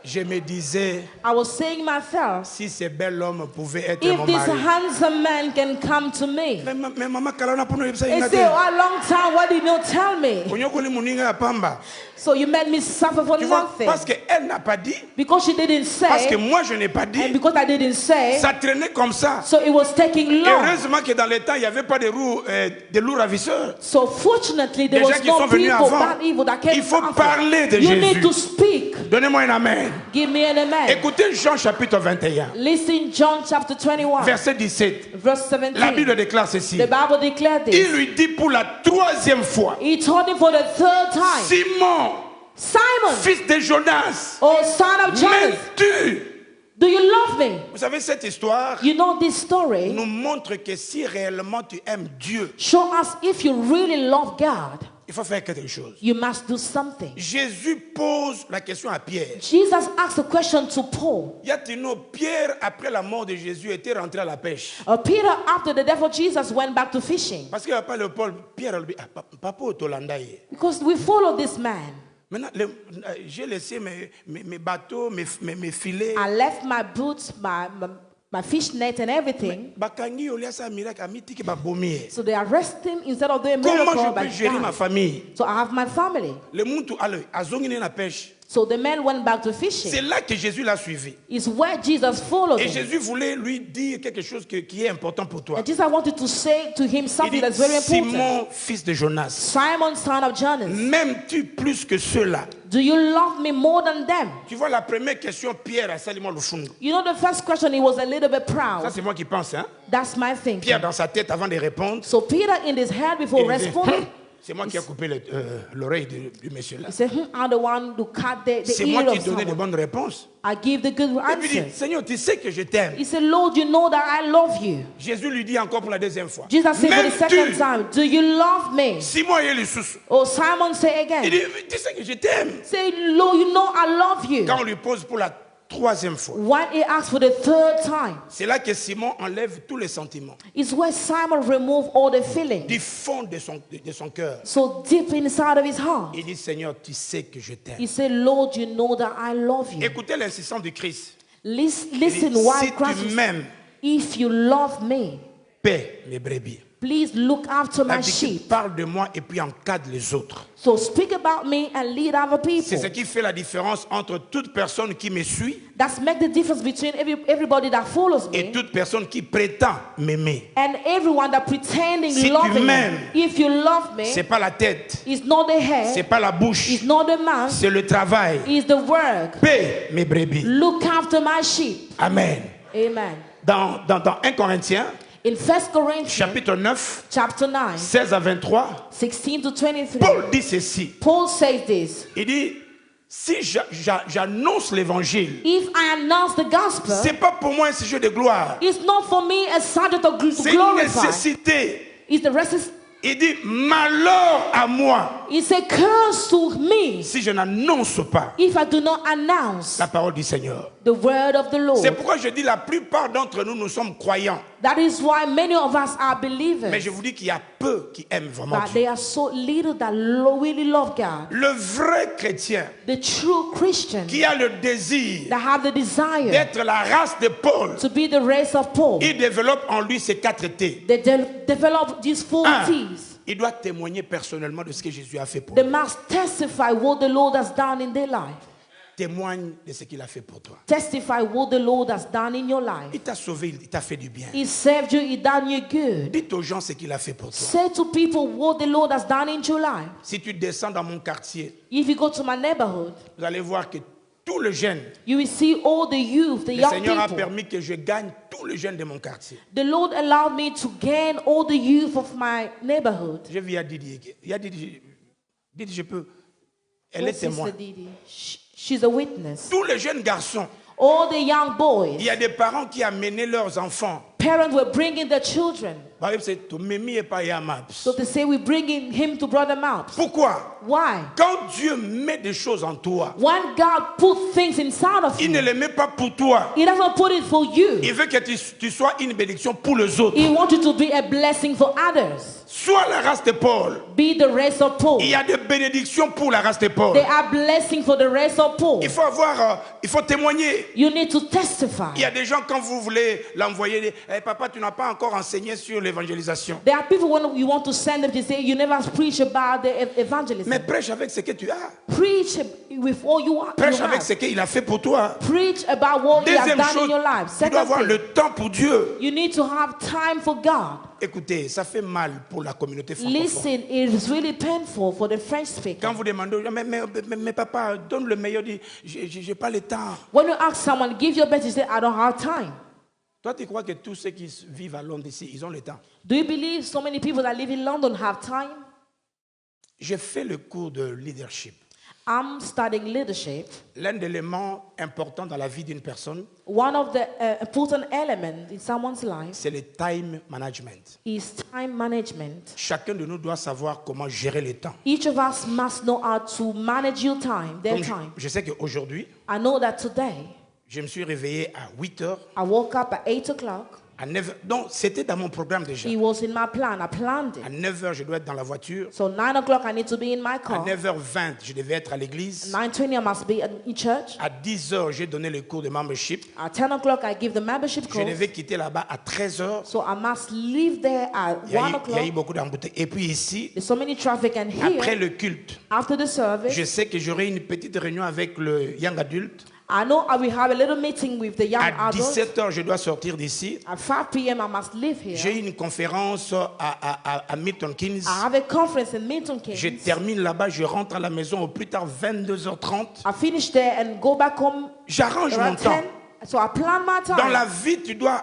je me disais, I was saying myself, si ce bel homme pouvait être if mon this mari. handsome man can come to me. Mais maman kalana pono yebisa He inga said, te. oh, a long time, why did you not tell me? Onyokoli muninga ya pamba. So you made me suffer for Tu vois, nothing. parce qu'elle elle n'a pas dit, Because she didn't parce que say, moi je n'ai pas and dit, because I didn't say, ça traînait comme ça. so it was taking Et long. heureusement que dans les temps, il n'y avait pas de loups ravisseurs. So fortunately, there Des gens was qui sont no venus people, avant. bad evil that came Il faut after. parler de You Jésus. need to speak. Donnez-moi un amen. Give me an amen. Écoutez Jean chapitre 21, Listen, John chapter 21, verset 17. verse La 17. Bible déclare ceci. The Bible declared Il this. lui dit pour la troisième fois, He told him for the third time, Simon, Simon, fils de Jonas, oh son of Jonas, m'aimes-tu? do you love me? Vous savez, cette histoire You know this story nous montre que si réellement tu aimes Dieu, show us if you really love God, il faut faire quelque chose. you must do something. Jésus pose la question à Pierre. Jesus asked a question to Paul. Pierre, après la mort de Jésus, était rentré à la pêche. Peter, after the death of Jesus, went back to fishing. Parce qu'il n'y a pas le Paul, Pierre a dit, papa au Tolanda. Because we follow this man. Maintenant, j'ai laissé mes bateaux, mes filets. I left my boots, my fish net and everything. Bakangi oliasa miracle amitiki babomi. So they arrest him instead of doing a Comment miracle je by peux gérer ma dying. famille? So I have my family. Le muntu ale azongine na pêche. So the man went back to C'est fishing. là que Jésus l'a suivi. It's where Jesus followed Et him. Jésus voulait lui dire quelque chose qui est important pour toi. And Jesus wanted to say to him Il something dit, that's very important. Simon, fils de Jonas, Simon, son of Jonas, m'aimes-tu plus que ceux-là? do you love me more than them? Tu vois, la première question, Pierre a salement le fond. You know, the first question, he was a little bit Ça, proud. c'est moi qui pense. Hein? That's my thinking. Pierre, dans sa tête, avant de répondre, So Peter, in his head, before il disait, responding, c'est moi qui ai coupé l'oreille du monsieur là. he said, I'm the one who cut the C'est moi ear qui of donnais de someone. bonnes réponses. I give the good Et puis il dit, answers. Seigneur, tu sais que je t'aime. He said, Lord, you know that I love you. Jésus lui dit encore pour la deuxième fois. Jesus said for the second M'aimes-tu? time, do you love me? Simon et les sous. Oh, Simon say Il again. dit, tu sais que je t'aime. Say, Lord, you know I love you. Quand on lui pose pour la troisième fois, When he asked for the third time, c'est là que Simon enlève tous les sentiments is where Simon removed all the feelings. du fond de son cœur. So deep inside of his heart, Il dit, Seigneur, tu sais que je t'aime. he said, Lord, you know that I love you. Écoutez l'insistance de Christ. Listen Il dit, why si Christ tu is- m'aimes, if you love me, paie mes brebis. please look after La my Bible sheep. parle de moi et puis encadre les autres. So speak about me and lead other C'est ce people. qui fait la différence entre toute personne qui me suit That's make the difference between everybody that follows et me toute personne qui prétend m'aimer. and everyone that pretending Si tu loving me. m'aimes, If you love me, C'est pas la tête, it's not the c'est head, pas la bouche, it's not the mouth, c'est le travail. it's the work. Paie mes brebis. Look after my sheep. Amen. Amen. Dans 1 Corinthiens, In 1 Corinthians chapitre 9, chapter 9, 16 à 23, 16 to 23, Paul dit ceci. Paul says this. Il dit, si j'annonce l'évangile, If I announce the gospel, c'est pas pour moi un sujet de gloire. it's not for me a subject of to C'est une glorify. nécessité. It's the resist. Il dit, malheur à moi It's a curse to me si je n'annonce pas if I do not announce la parole du Seigneur. the word of the C'est Lord. pourquoi je dis la plupart d'entre nous, nous sommes croyants. That is why many of us are Mais believers, je vous dis qu'il y a peu qui aiment vraiment but Dieu. they are so little that really love God. Le vrai chrétien The true Christian qui a le désir that have the desire d'être la race de Paul, to be the race of Paul, il développe en lui ces 4 T. they develop these four Un, T's. il doit témoigner personnellement de ce que Jésus a fait pour They lui. must testify what the Lord has done in their life. Témoigne de ce qu'il a fait pour toi. Testify what the Lord has done in your life. Il t'a sauvé, il t'a fait du bien. He saved you, He done you good. Dites aux gens ce qu'il a fait pour toi. Say to people what the Lord has done in your life. Si tu descends dans mon quartier, If you go to my neighborhood, vous allez voir que tous les jeunes, you will see all the youth, the le young Seigneur a people. permis que je gagne tous les jeunes de mon quartier. The Lord allowed me to gain all the youth of my neighborhood. Je vis à Didier. Il a dit, je peux. Elle Oh, est témoin. Sister Didi. She's a witness. Tous les jeunes garçons, All the young boys, il y a des parents qui amenaient leurs enfants. parents were bringing their children. Par exemple, c'est to Mimi et pas Yamaps. So they say we're bringing him to Brother Maps. Pourquoi? Why? Quand Dieu met des choses en toi, When God put things inside of il ne you, les met pas pour toi. He doesn't put it for you. Il veut que tu sois une bénédiction pour les autres. He wants you to be a blessing for others. Sois la race de Paul. Be the race of Paul. Il y a des bénédictions pour la race de Paul. They are blessing for the race of Paul. Il faut témoigner. You need to testify. Il y a des gens, quand vous voulez l'envoyer, papa, tu n'as pas encore enseigné sur l'évangélisation. There are people when you want to send them to say you never preach about the evangelism. Mais prêche avec ce que tu as. Preach with all you are. Prêche avec ce qu'il a fait pour toi. Preach about what he has Deuxième done in chose, your life. tu dois Second avoir thing, le temps pour Dieu. you need to have time for God. Écoutez, ça fait mal pour la communauté francophone. Listen, it is really painful for the French speaker. Quand vous demandez, mais papa, donne le meilleur, dis, j'ai pas le temps. When you ask someone, give your best, you say, I don't have time. Toi, tu crois que tous ceux qui vivent à Londres ici, ils ont le temps? Do you believe so many people that live in London have time? J'ai fait le cours de leadership. I'm studying leadership. L'un des éléments importants dans la vie d'une personne, One of the important elements in someone's life c'est le time management. is time management. Chacun de nous doit savoir comment gérer le temps. Each of us must know how to manage your time, their Comme time. je sais qu'aujourd'hui, I know that today, je me suis réveillé à 8 heures, I woke up at 8 o'clock. à 9 heures. Donc, c'était dans mon programme déjà. It was in my plan. I planned À it. 9 heures, je dois être dans la voiture. So 9 o'clock, I need to be in my À car. 9h20, je devais être à l'église. 9:20, I must be in church. À 10 heures, j'ai donné le cours de membership. At 10 o'clock, I give the membership Je course. devais quitter là-bas à 13 heures. So I must leave there at Il y a 1 eu o'clock. beaucoup d'embouteillages. Et puis ici, There's so many traffic, and après here, le culte, after the service, je sais que j'aurai une petite réunion avec le young adulte. I know I will have a little meeting with the young À adults. 17 heures, je dois sortir d'ici. At 5 p.m., I must leave J'ai here. une conférence à Milton Keynes. I have a conference in Milton Je Keynes. termine là-bas, je rentre à la maison au plus tard 22h30. I finish there and go back home J'arrange mon around temps. 10. So I plan my Dans time. la vie, tu dois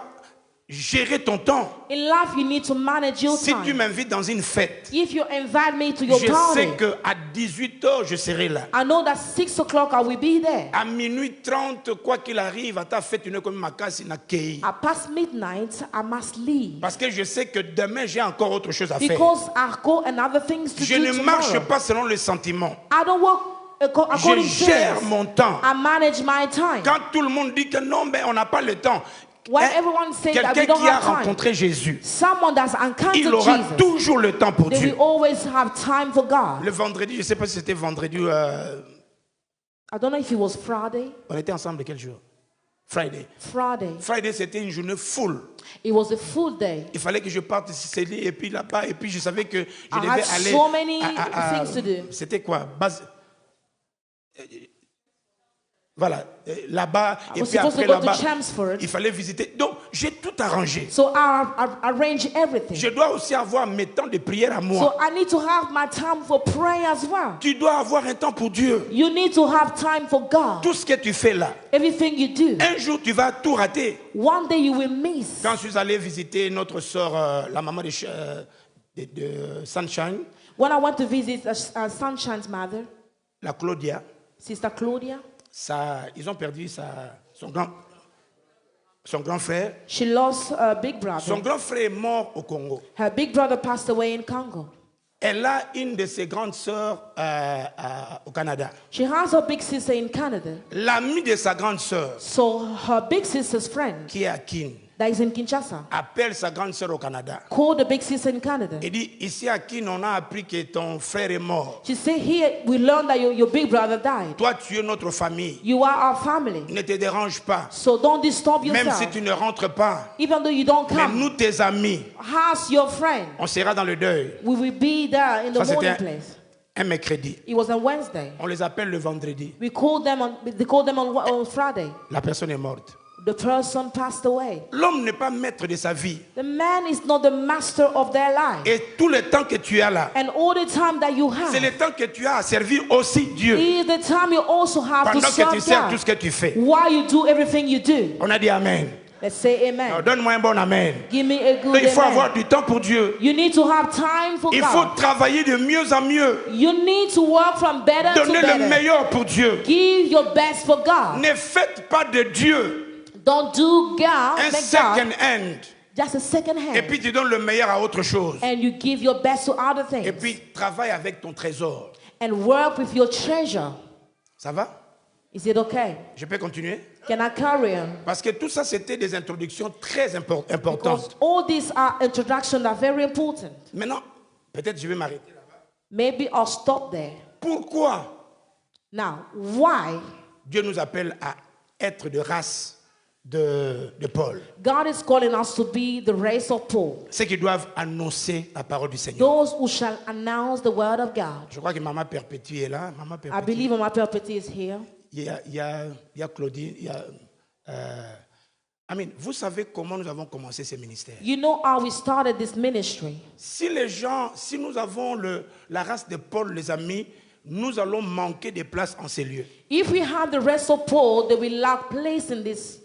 gérer ton temps. In life, you need to manage your Si tu time. m'invites dans une fête, If you invite me to your je party, sais qu'à 18h, je serai là. I know that 6 o'clock I will be there. À minuit 30, quoi qu'il arrive, à ta fête, tu ne comme ma casse, il n'a qu'à. At past midnight, I must leave. Parce que je sais que demain, j'ai encore autre chose à faire. Because I got another things to Je do ne marche tomorrow. pas selon les sentiments. I don't work according Je to gère this. mon temps. I manage my time. Quand tout le monde dit que non, mais on n'a pas le temps. When Hein, everyone says that we quelqu'un don't qui a have time, rencontré Jésus, someone that's encountered il aura Jesus, toujours le temps pour they Dieu. will always have time for God. Le vendredi, je ne sais pas si c'était vendredi, I don't know if it was Friday. on était ensemble quel jour? Friday. Friday. Friday, c'était une journée full. It was a full day. Il fallait que je parte de Sicily et puis là-bas, et puis je savais que je I devais had aller. so many things to do. C'était quoi? Voilà, là-bas, I et was puis supposed après to go to là-bas, Chelmsford. il fallait visiter. Donc, j'ai tout arrangé. So I arrange everything. Je dois aussi avoir mes temps de prière à moi. So I need to have my time for prayer as well. Tu dois avoir un temps pour Dieu. You need to have time for God. Tout ce que tu fais là, Everything you do. un jour, tu vas tout rater. One day you will miss. Quand je suis allé visiter notre sœur, la maman de Sunshine, When I went to visit Sunshine's mother, la Claudia, Sister Claudia, ils ont perdu son grand frère. she lost her big brother. Son grand frère est mort au Congo. Her big brother passed away in Congo. Elle a une de ses grandes sœurs au Canada. She has her big sister in Canada. L'ami de sa grande sœur, So her big sister's friend qui est à Kin, that is in Kinshasa appelle sa grande sœur au Canada. called the big sister in Canada. Il dit, ici à Kin, on a appris que ton frère est mort. She said, here we learned that your big brother died. Toi, tu es notre famille. You are our family. Ne te dérange pas. So don't disturb Même yourself. si tu ne rentres pas. Even though you don't Mais come, nous, tes amis, ask your friend. on sera dans le deuil. We will be there in the Ça, c'était morning place. un mercredi. It was on Wednesday. On les appelle le vendredi. They called them on Friday. La personne est morte. The person passed away. L'homme n'est pas maître de sa vie. The man is not the master of their life. Et tout le temps que tu as là, And all the time that you c'est have le temps que tu as à servir aussi Dieu. is the time you also have to Pendant que tu serve sers tout God. ce que tu fais. While you do everything you do. On a dit Amen. Let's say Alors, amen. donne-moi un bon Amen. Give me a good Donc, il faut amen. avoir du temps pour Dieu. You need to have time for Il faut God. travailler de mieux en mieux. You need to work from better to Donnez le better. meilleur pour Dieu. Give your best for God. Ne faites pas de Dieu Don't do God, un make second God hand. just a second Et hand. puis tu donnes le meilleur à autre chose. And you give your best to other Et things. puis travaille avec ton trésor. And work with your treasure. Ça va? Is it okay? Je peux continuer? Can I carry on? Parce que tout ça, c'était des introductions très Because importantes. all these are introductions that are very important. Maintenant, peut-être je vais m'arrêter là-bas. Maybe I'll stop there. Pourquoi Now, why Dieu nous appelle à être de race de Paul. God is calling us to be the race of Paul. Ceux qui doivent annoncer la parole du Seigneur. Those who shall announce the word of God. Je crois que Maman Perpétue est là. Maman I Perpétue. believe Mama Perpetuity is here. Il y a Claudine, il y a... Amen. Vous savez comment nous avons commencé ce ministère. You know how we started this ministry. Si nous avons la race de Paul, les amis, nous allons manquer de place en ces lieux. If we have the rest of Paul, they will lack place in this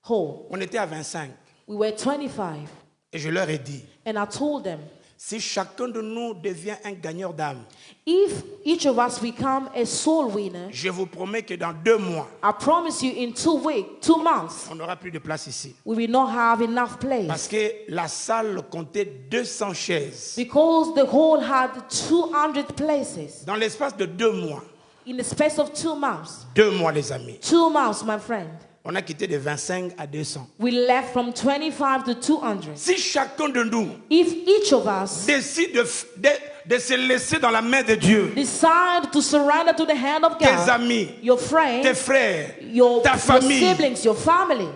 hall. On était à 25 We were 25. et je leur ai dit, And I told them, si chacun de nous devient un gagneur d'âme, if each of us become a soul winner, je vous promets que dans 2 mois, I promise you in 2 weeks, 2 months, on n'aura plus de place ici. we will not have enough Parce place. que la salle comptait 200 chaises. Because the hall had 200 places. Dans l'espace de 2 mois, In the space of 2 months, 2 mois les amis, 2 months, my friend, on a quitté de 25 à 200. we left from 25 to 200. Si chacun de nous If each of us décide de se laisser dans la main de Dieu, decide to surrender to the hand of tes God, amis, your tes friends, frères, your ta famille, siblings, your family,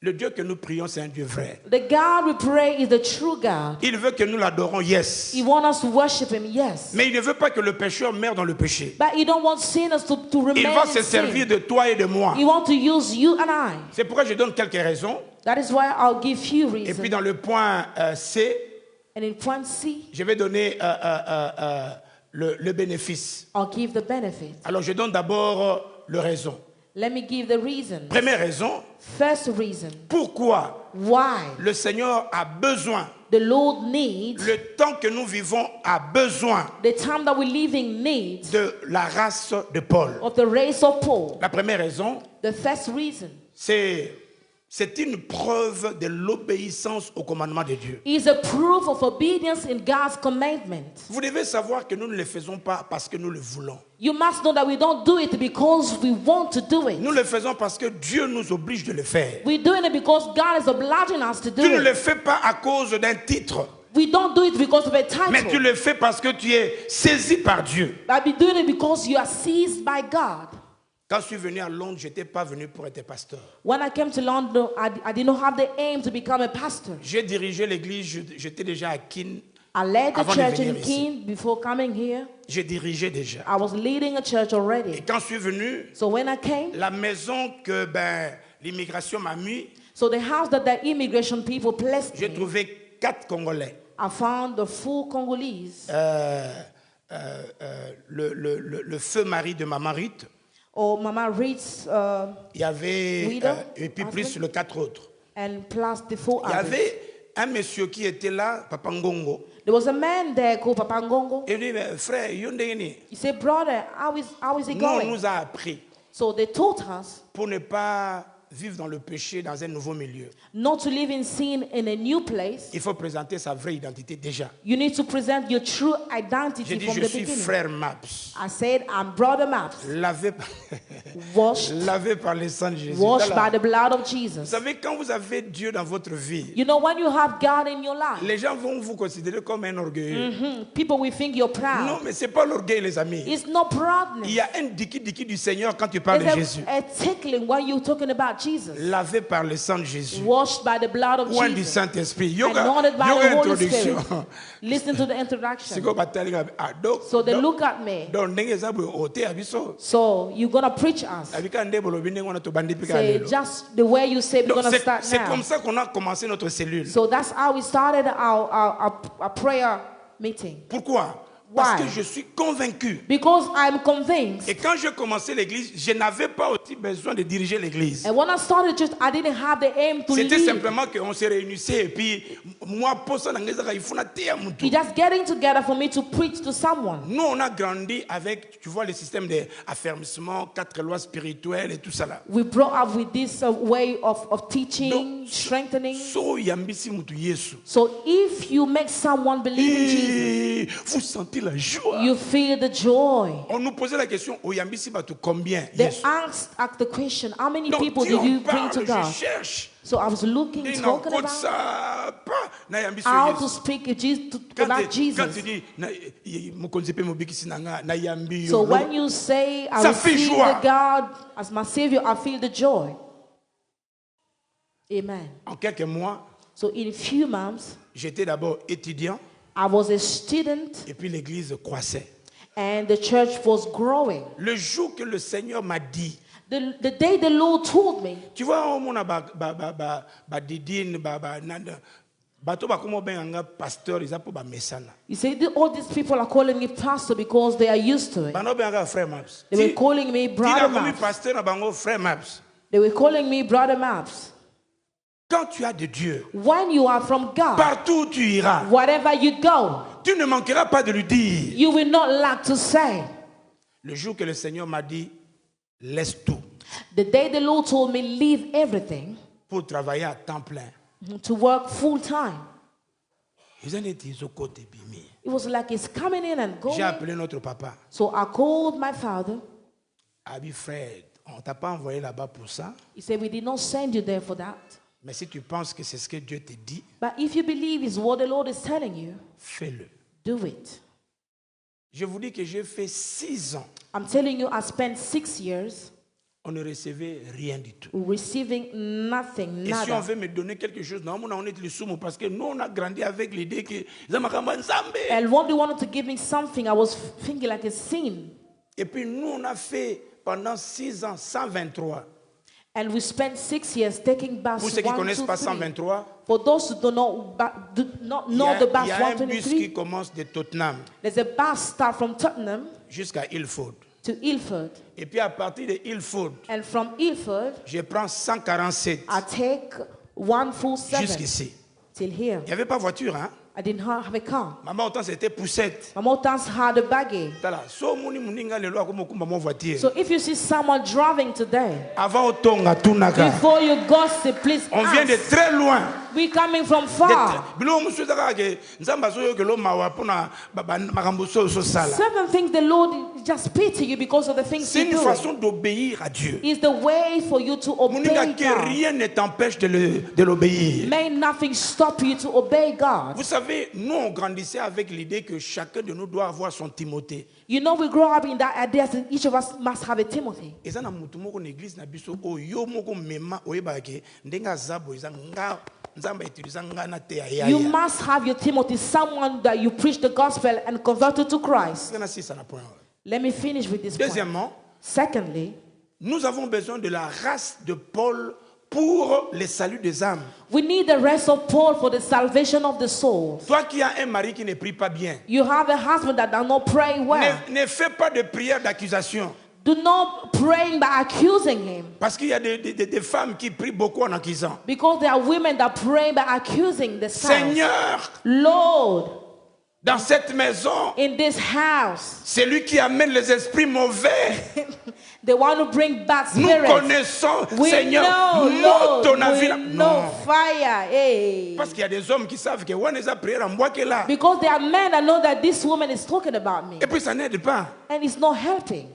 le Dieu que nous prions, c'est un Dieu vrai. the God we pray is the true God. Il veut que nous l'adorons, yes. He wants us to worship Him, yes. Mais il ne veut pas que le pécheur meure dans le péché. But He don't want sinners to remain Il va in se servir sin. de toi et de moi. He wants to use you and I. C'est pourquoi je donne quelques raisons. That is why I'll give you Et puis reasons. dans le point C, And in point C, je vais donner le bénéfice. I'll give the benefit. Alors je donne d'abord le raison. Let me give the reason. Première raison, First reason pourquoi why le Seigneur a besoin, the Lord needs, le temps que nous vivons a besoin the time that we're living needs de la race de Paul. of the race of Paul. La première raison, The first reason c'est une preuve de l'obéissance au commandement de Dieu. is a proof of obedience in God's commandment. Vous devez savoir que nous ne le faisons pas parce que nous le voulons. You must know that we don't do it because we want to do it. Nous le faisons parce que Dieu nous oblige de le faire. We're doing it because God is obliging us to do Tu ne le it. fais pas à cause d'un titre, We don't do it because of a mais tu title. le fais parce que tu es saisi par Dieu. But we're doing it because you are seized by God. Quand je suis venu à Londres, je n'étais pas venu pour être pasteur. When I came to London, I did not have the aim to become a pastor. J'ai dirigé l'église, j'étais déjà à Keene. I led the Avant de church venir in ici. Keene before coming here. J'ai dirigé déjà. I was leading a church Et already. quand je suis venu, So when I came, la maison que l'immigration m'a mis, so the house that the immigration people placed j'ai me, trouvé 4 Congolais. I found the full Congolese, Le feu mari de Maman Ruth, or Mama Reed's, il y avait, Widow, et puis plus husband. le 4 autres. and plus the four Il y others. avait un monsieur qui était là, Papa Ngongo. There was a man there called Papa Ngongo. Il dit, mais frère, Yondeni, He said, brother, how is it nous, on going? nous a appris So they taught us pour ne pas vivre dans le péché dans un nouveau milieu. not to live in sin in a new place. Il faut présenter sa vraie identité déjà. You need to present your true J'ai identity dit, from je the suis beginning. frère Maps. I said, I'm brother Maps, Lavé, washed, lavé par le sang de Jésus. washed Voilà. by the blood of Vous Jesus. savez, quand vous avez Dieu dans votre vie, You know, when you have God in your life, les gens vont vous considérer comme un orgueilleux. people will think you're Non, proud. mais ce n'est pas l'orgueil, les amis. It's not Il proudness. y a un diki-diki du Seigneur quand tu parles de Jésus. It's a tickling when you're talking about Jesus. Lavé par le sang de Jésus. Washed by the blood of Ou un du Jesus. Saint-Esprit. Yoga, Anointed by yoga the Holy introduction. Spirit. Listen to the C'est introduction. quoi batali ga- ah, donc- So they donc- look at me. donc ndenge eza boye ote ya biso. So you're going to preach us. Abika nde bolobi ndenge wana tobandi mpe kaka Say lelo. just the way you say we're Donc going to c'est start c'est comme now. ça qu'on a commencé notre cellule. So that's how we started our prayer meeting. Pourquoi? Parce Why? que je suis convaincu. Because I'm convinced. Et quand j'ai commencé l'église, je n'avais pas aussi besoin de diriger l'église. And when I started church, I didn't have the aim to C'était lead. simplement qu'on se réunissait et puis moi, pour ça, il faut nater à mon tour. It's just getting together for me to preach to someone. Nous, on a grandi avec, tu vois, le système d'affermissement, 4 lois spirituelles et tout ça là. We brought up with this way of teaching, Donc, strengthening. so yambisi mutu Yesu. So if you make someone believe in Jesus, Et vous sentez la joie. you feel the joy. On nous posait la question, oyambisi batu combien They Yesu. asked the question, how many Donc, people si did on you bring parle, to je God? cherche. So I was looking, Et talking n'en about ça pas na yambisi how to Yesu. speak Quand about tu dis, Jesus. mokonzi pe mobikisi nanga na yambi yo. So when you say, I Ça fait receive joie. the God as my Savior, I feel the joy. Amen. En quelques mois, So in a few months, j'étais d'abord étudiant I was a student et puis l'église croissait. and the church was growing. Le jour que le Seigneur m'a dit, The day the Lord told me, tu vois, on a didine, nanda, bato ba komo benganga pasteur, ils pour ba mesana. you say, all these people are calling me pastor because they are used to it. Bano benganga frère Maps. They were calling me brother Tila komi Maps. pasteur na bango frère Maps. They were calling me brother Maps. Quand tu as de Dieu, When you are from God, partout où tu iras, wherever you go, tu ne manqueras pas de lui dire. you will not lack to say. Le jour que le Seigneur m'a dit, laisse tout The day the Lord told me, leave everything pour travailler à temps plein. to work full time, Ils ont dit, ils ont côté bimi. it was like it's coming in and J'ai going. appelé notre papa. So I called my father. Abi Fred, on t'a pas envoyé là-bas pour ça. He said, we did not send you there for that. Mais si tu penses que c'est ce que Dieu te dit, But if you believe it's what the Lord is telling you, fais-le. do it. Je vous dis que j'ai fait 6 ans. I'm telling you, I spent 6 years On ne recevait rien du tout. receiving nothing, Et si on nada. veut me donner quelque chose, non, on est les soumous parce que nous, on a grandi avec l'idée que Zamakamba Nzambe. And when they wanted to give me something, I was thinking like a sin. Et puis nous, on a fait pendant 6 ans 123. And we spent 6 years taking bus Pour ceux qui ne 1, connaissent 2, pas 3. 123, For those who do not il y know a, the il bus y a un bus 123, qui commence de Tottenham there's a bus start from Tottenham jusqu'à Ilford. to Ilford. Et puis à partir de Ilford, And from Ilford, je prends 147 I take 147 jusqu'ici. till here. Il n'y avait pas voiture, hein? I didn't have a car. Maman, autant c'était poussette. My mother had a buggy. Tala, so muni muninga lelo akomo kumba mo voiture. So if you see someone driving today, Avant otonga tunaka. before you gossip, please On vient de ask. très loin. We're coming from far. Bilo musu taka ke nzamba so yo ke lo mawa pona makambo so sala. Certain things the Lord just pity you because of the things C'est you une do. façon d'obéir à Dieu. It's the way for you to Muninga obey que God. rien ne t'empêche de l'obéir. May nothing stop you to obey God. Vous savez, nous on grandissait avec l'idée que chacun de nous doit avoir son Timothée. You know, we grow up in that idea that each of us must have a Timothy. Et ça na mutu moko na église na biso o yo moko mema oyeba ke ndenga zabo eza nga nzamba utiliza nga na te ya You must have your Timothy, someone that you preach the gospel and converted to Christ. na sisa na point. Let me finish with this point. Deuxièmement, Secondly, nous avons besoin de la race de Paul pour le salut des âmes. we need the rest of Paul for the salvation of the soul. Toi qui as un mari qui ne prie pas bien, You have a husband that does not pray well. ne fais pas de prière d'accusation. Do not pray by accusing him. Parce qu'il y a des femmes qui prient beaucoup en accusant. Because there are women that pray by accusing the spouse. Seigneur, Lord, dans cette maison, in this house, c'est lui qui amène les esprits mauvais. they want to bring bad Nous spirits. connaissons, We Seigneur, know, monte ton Lord, avis. we know Non. fire. Hey. Parce qu'il y a des hommes qui savent que on est à prière en moi qui est là. Because there are men that know that this woman is talking about me. Et puis ça n'aide pas. And it's not helping.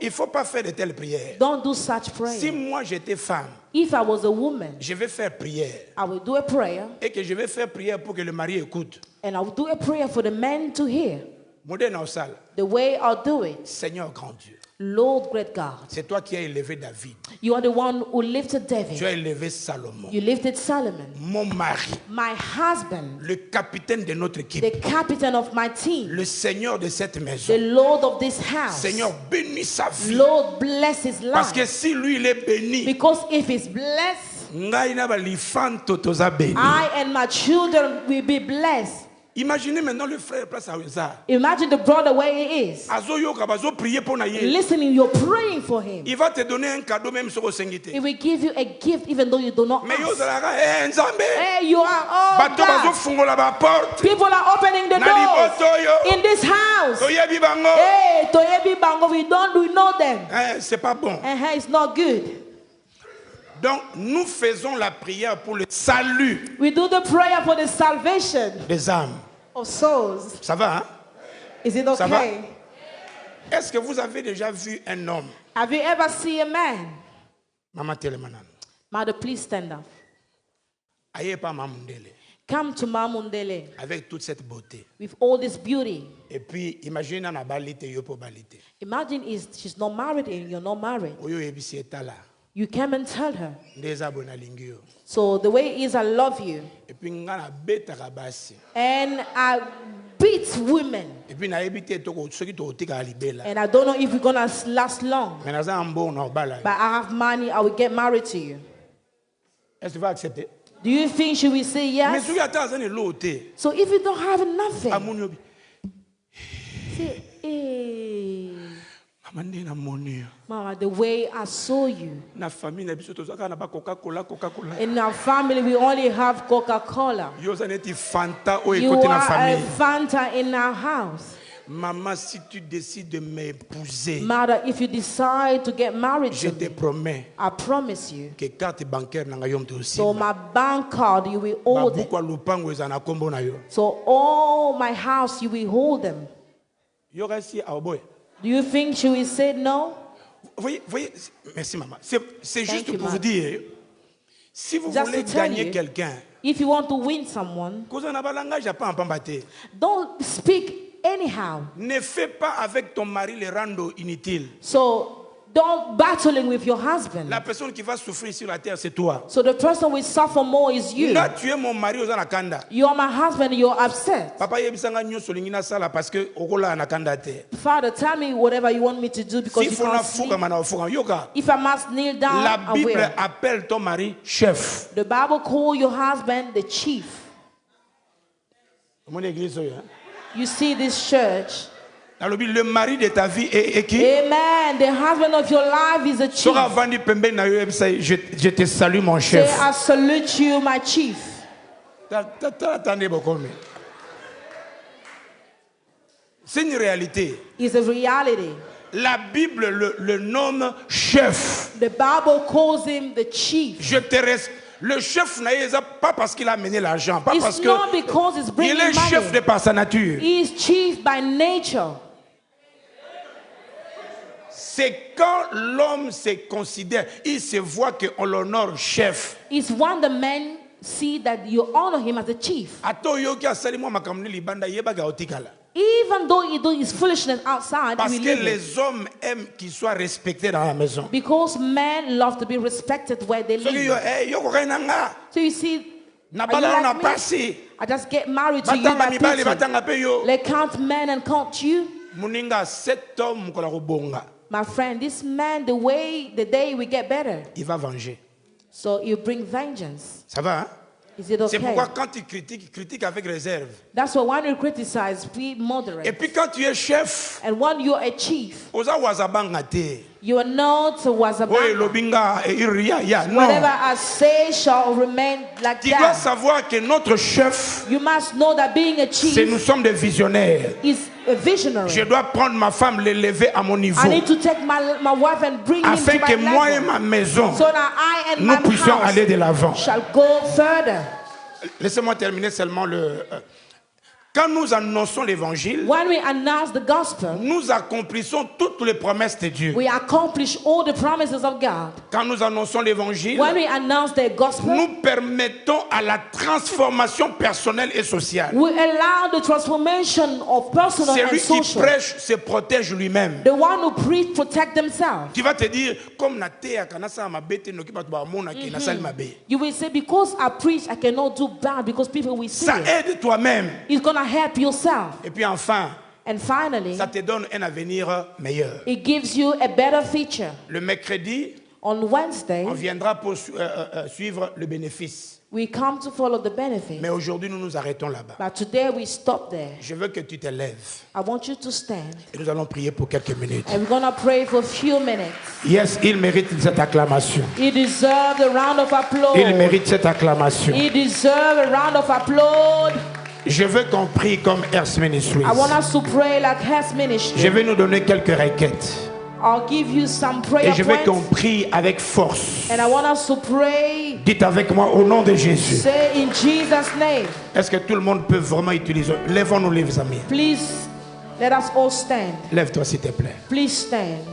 Il faut pas faire de telles prières. Don't do such Si prayer. moi j'étais femme, If I was a woman, je vais faire prière. I will do a prayer. Et que je vais faire prière pour que le mari écoute. And I will do a prayer for the men to hear. Modèle en salle. The way I'll do it. Seigneur grand Dieu, Lord, great God, c'est toi qui as élevé David. you are the one who lifted Tu as David. élevé Salomon. You lifted Solomon. Mon mari, My husband, le capitaine de notre équipe, the captain of my team, le Seigneur de cette the maison. Lord of this house. Seigneur, bénis sa vie. Lord, bless his Parce que life. si lui il est béni, Because if he's blessed, ngai na balifanto toza béni. I and my children will be blessed. Imaginez maintenant le frère place à Weza. Imagine the brother where he is. Azo yoka bazo prier pour na ye. Listening, you're praying for him. Il va te donner un cadeau même sur osengite. He will give you a gift even though you do not Mais yo ask. zalaka nzambe. Hey, you are all Bato bazo God. fungola ba porte. People are opening the Na doors liboto yo. in this house. Toyebi bango. Hey, Toyebi Bango, we know them. C'est pas bon. And hey, it's not good. Donc nous faisons la prière pour le salut We do the prayer for the salvation des âmes. of souls. Ça va, hein? Is it Ça va? okay? Est-ce que vous avez déjà vu un homme? Have you ever seen a man? Mama Telemanan. Mother, please stand up. Aye pa mamundele. Come to Mamundele Avec toute cette beauté. with all this beauty. Et puis imagine na balite yo po balite. Imagine she's not married and you're not married. Oyo ebisi etala. You came and tell her. ndeza bona lingi yo. So the way is I love you. Et puis nga na betaka basi. And I beat women. Et puis na ebité to ko soki to tika libela. And I don't know if we're going to last long. Mais naza mbo na obala. But I have money, I will get married to you. Est-ce que tu vas accepter? Do you think she will say Mais yes? soki ata azani lote. So if you don't have nothing, Amoni obi. say, hey, Amande na moni. Mama, the way I saw you. Na famille na biso tozaka na ba Coca-Cola. In our family, we only have Coca-Cola. Yo zaneti Fanta o You écoute na are a famille. Fanta in our house. Maman, si tu décides de m'épouser, Mother, if you decide to get married je to te me, promets I promise you. que carte bancaire na yo mte aussi. So my bank card, you will hold it. Bakwa lupango ezana kombo na yo. So all my house, you will hold them. Yo resti a oboy. Do you think she will say no? Voyez, merci maman. C'est juste you, pour vous Mother. dire, si vous Just voulez to tell gagner you. quelqu'un, If you want to win someone, cause na ba langage ya pas en pambate. don't speak anyhow. Ne fais pas avec ton mari les rando inutiles. So don't battling with your husband. La personne qui va souffrir sur la terre, c'est toi. So the person will suffer more is you. Là, tu es mon mari aux anakanda. You are my husband, you're upset. Papa yebisanga nyonso lingi na sala parce que okola anakanda te. Father, tell me whatever you want me to do because Si you faut na can't fuka sleep. mana fuka yoka. If I must kneel down, La I Bible will. appelle ton mari chef. The Bible call your husband the chief. Mon église hein. You see this church. Le mari de ta vie est qui? Amen. The husband of your life is a chief. Sora vandi pembe na yo je te salue mon Say, chef. I salute you, my chief. Attendez beaucoup. C'est une réalité. It's a reality. La Bible le nomme chef. The Bible calls him the chief. Je te reste. Le chef n'a pas parce qu'il a amené l'argent, pas parce It's que not because it's bringing il est chef de money. par sa nature. He is chief by nature. C'est quand l'homme se considère, il se voit qu'on l'honore chef. It's when the men see that you honor him as a chief. Ato yoki asali mwa makamuni libanda yebaka otikala. Even though he do his foolishness outside, Parce he que will leave it. les hommes aiment qu'ils soient respectés dans la maison. Because men love to be respected where they Soki yo live. yo kokainanga So you see, na are you bala na like me? pasi. I just get married to you Batanga by mibali pity. batanga pe yo. They count men and count you. Muninga cet homme kola kobonga. My friend, this man, the day we get better. Il va venger. So you bring vengeance. Ça va hein? Is it C'est okay? pourquoi quand tu critiques, critique avec réserve. That's why when you criticize, be moderate. Et puis quand tu es chef, And when you're a chief, oza wazabanga te. you are not was a Oye man. lobinga iria ya Whatever non. I say shall remain like Tu dois that. savoir que notre chef, You must know that being a c'est nous chief sommes des visionnaires. is a visionary. Je dois prendre ma femme, l'élever à mon niveau, I need to take my wife and bring him afin to que my moi et level, ma maison, so that I and nous my puissions house aller de l'avant. shall go further. Laissez-moi terminer seulement le. Quand nous annonçons l'évangile, When we announce the gospel, nous accomplissons toutes les promesses de Dieu. we accomplish all the promises of God. Quand nous annonçons l'évangile, When we announce the gospel, nous permettons à la transformation personnelle et sociale. we allow the transformation of personal and Celui qui social. prêche se protège lui-même. The one who preach protect themselves. Tu vas te dire, comme na te kanasa mabete noki batu ba mona ki na sali mabe. You will say, because I preach, I cannot do bad because people will see Ça it. aide toi-même. It's going to help yourself. Et puis enfin, And finally, ça te donne un avenir meilleur. it gives you a better future. Le mercredi, On Wednesday, on viendra pour suivre le bénéfice. we come to follow the benefit. Mais aujourd'hui, nous nous arrêtons là-bas. But today we stop there. Je veux que tu te lèves. I want you to stand. Et nous allons prier pour quelques minutes. And we're going to pray for a few minutes. Yes, il mérite cette acclamation. He deserves a round of applause. Il mérite cette acclamation. He deserves a round of applause. Je veux qu'on prie comme Earth Ministries. I want us to pray like Health Je Ministry. vais nous donner quelques requêtes. I'll give you some prayer Et je veux qu'on points. prie avec force. And I want us to pray. Dites avec moi au nom de Jésus. Say in Jesus' name. Est-ce que tout le monde peut vraiment utiliser? Lèvons-nous les amis. Please let us all stand. Lève-toi s'il te plaît. Please stand.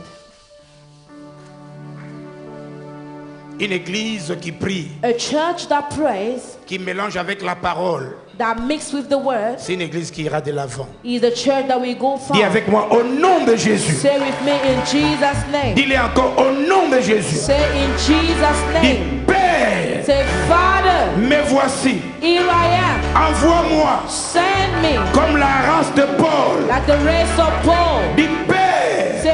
Une église qui prie, A church that prays, qui mélange avec la parole, that mixed with the word, c'est une église qui ira de l'avant. is the church that we go Dis for. avec moi, au nom de Jésus. Say with me in Jesus' name. Dis-le encore, au nom de Jésus. Say in Jesus' Dis, name. Père, Say, Father, me voici. here I am. Envoie-moi Send me comme la race de Paul. like the race of Paul. Dis, Père, Say,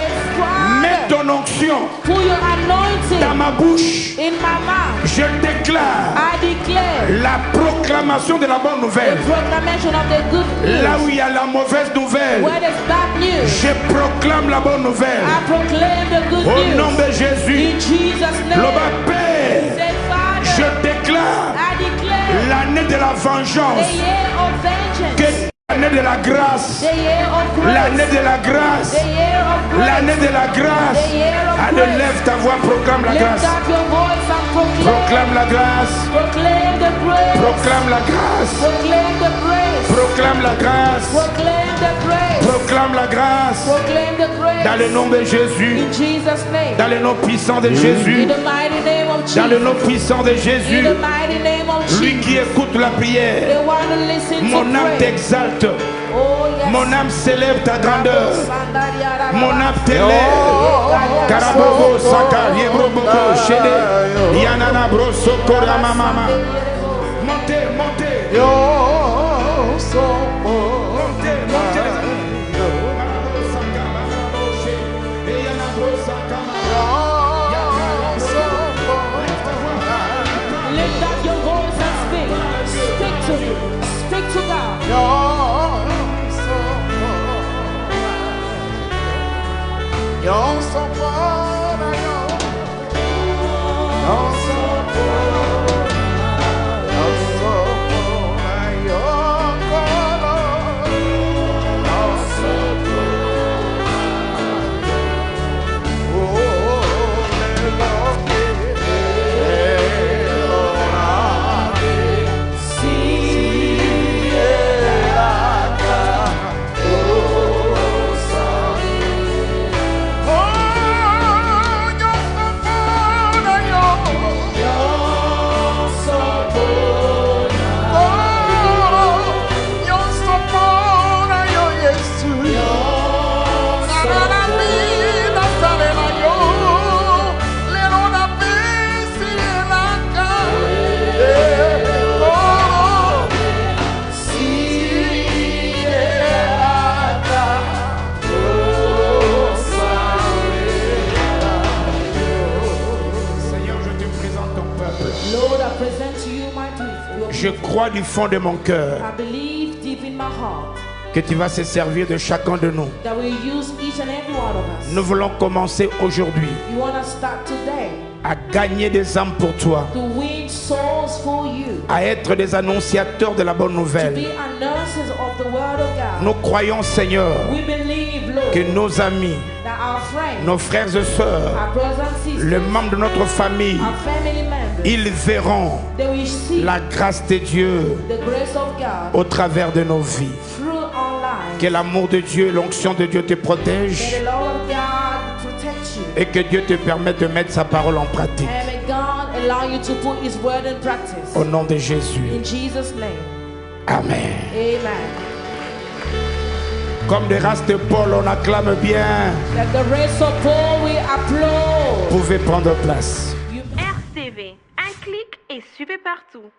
mets Father, ton onction put your dans anointing ma bouche. in my mouth. Je déclare I declare la proclamation de la bonne the nouvelle. proclamation of the good Là où news. il y a la mauvaise nouvelle, Where there's bad news, je proclame la bonne nouvelle. I proclaim the good Au nom news. de Jésus, In Jesus' le name. Père, Say, Father, je déclare I declare l'année de la the vengeance, year of vengeance, que l'année de la grâce, the year of l'année grace, de la grâce, the year of l'année grace. de la grâce. The year of Allez, grace. lève ta voix, proclame la Lift grâce. up your voice and Proclame la grâce. proclaim the grace. Proclame la grâce. Proclaim the grace. Proclame la grâce. Proclaim the grace. Proclame la grâce. Proclaim the grace. Dans le nom de Jésus. In Jesus' name. Dans le nom puissant de In Jésus. the mighty name of Dans le Jesus. nom puissant de In Jésus. the mighty name of Lui Jesus. qui écoute la prière. They want to listen Mon to âme pray. t'exalte. Oh yes. Mon âme célèbre ta grandeur. Mon âme t'élève. Karabobo, Saka, Yebrobobo, Shede, Yanana, Broso, Kora, Mama. Montez, montez. Yo soy Montez, montez. Marabo, Saka, Marabo, Shede, Yana, Brosa, Kama. Lift up your voice and speak. Speak to him. Speak to God. Seigneur, je te présente ton peuple. Lord, I present to you my people. Je crois du fond de mon cœur I believe deep in my heart que tu vas se servir de chacun de nous. that we use each and every one of us. Nous voulons commencer aujourd'hui You want to start today à gagner des âmes pour toi, to win souls for you, à être des annonciateurs de la bonne to nouvelle. be announcers of the word of God. Nous croyons, Seigneur, We believe, Lord, que nos amis, that our friends, nos frères et sœurs, our brothers and sisters, les membres de notre famille, our family members, ils verront they will see la grâce de Dieu the grace of God au travers de nos vies. through our lives. Que l'amour de Dieu, l'onction de Dieu te protège May the Lord of God protect you. et que Dieu te permette de mettre sa parole en pratique. And may God allow you to put His word in practice. Au nom de Jésus. In Jesus' name. Amen. Amen. Comme des races de Paul, on acclame bien. Like the race of Paul, we applaud. Vous pouvez prendre place. RCV, un clic et suivez partout.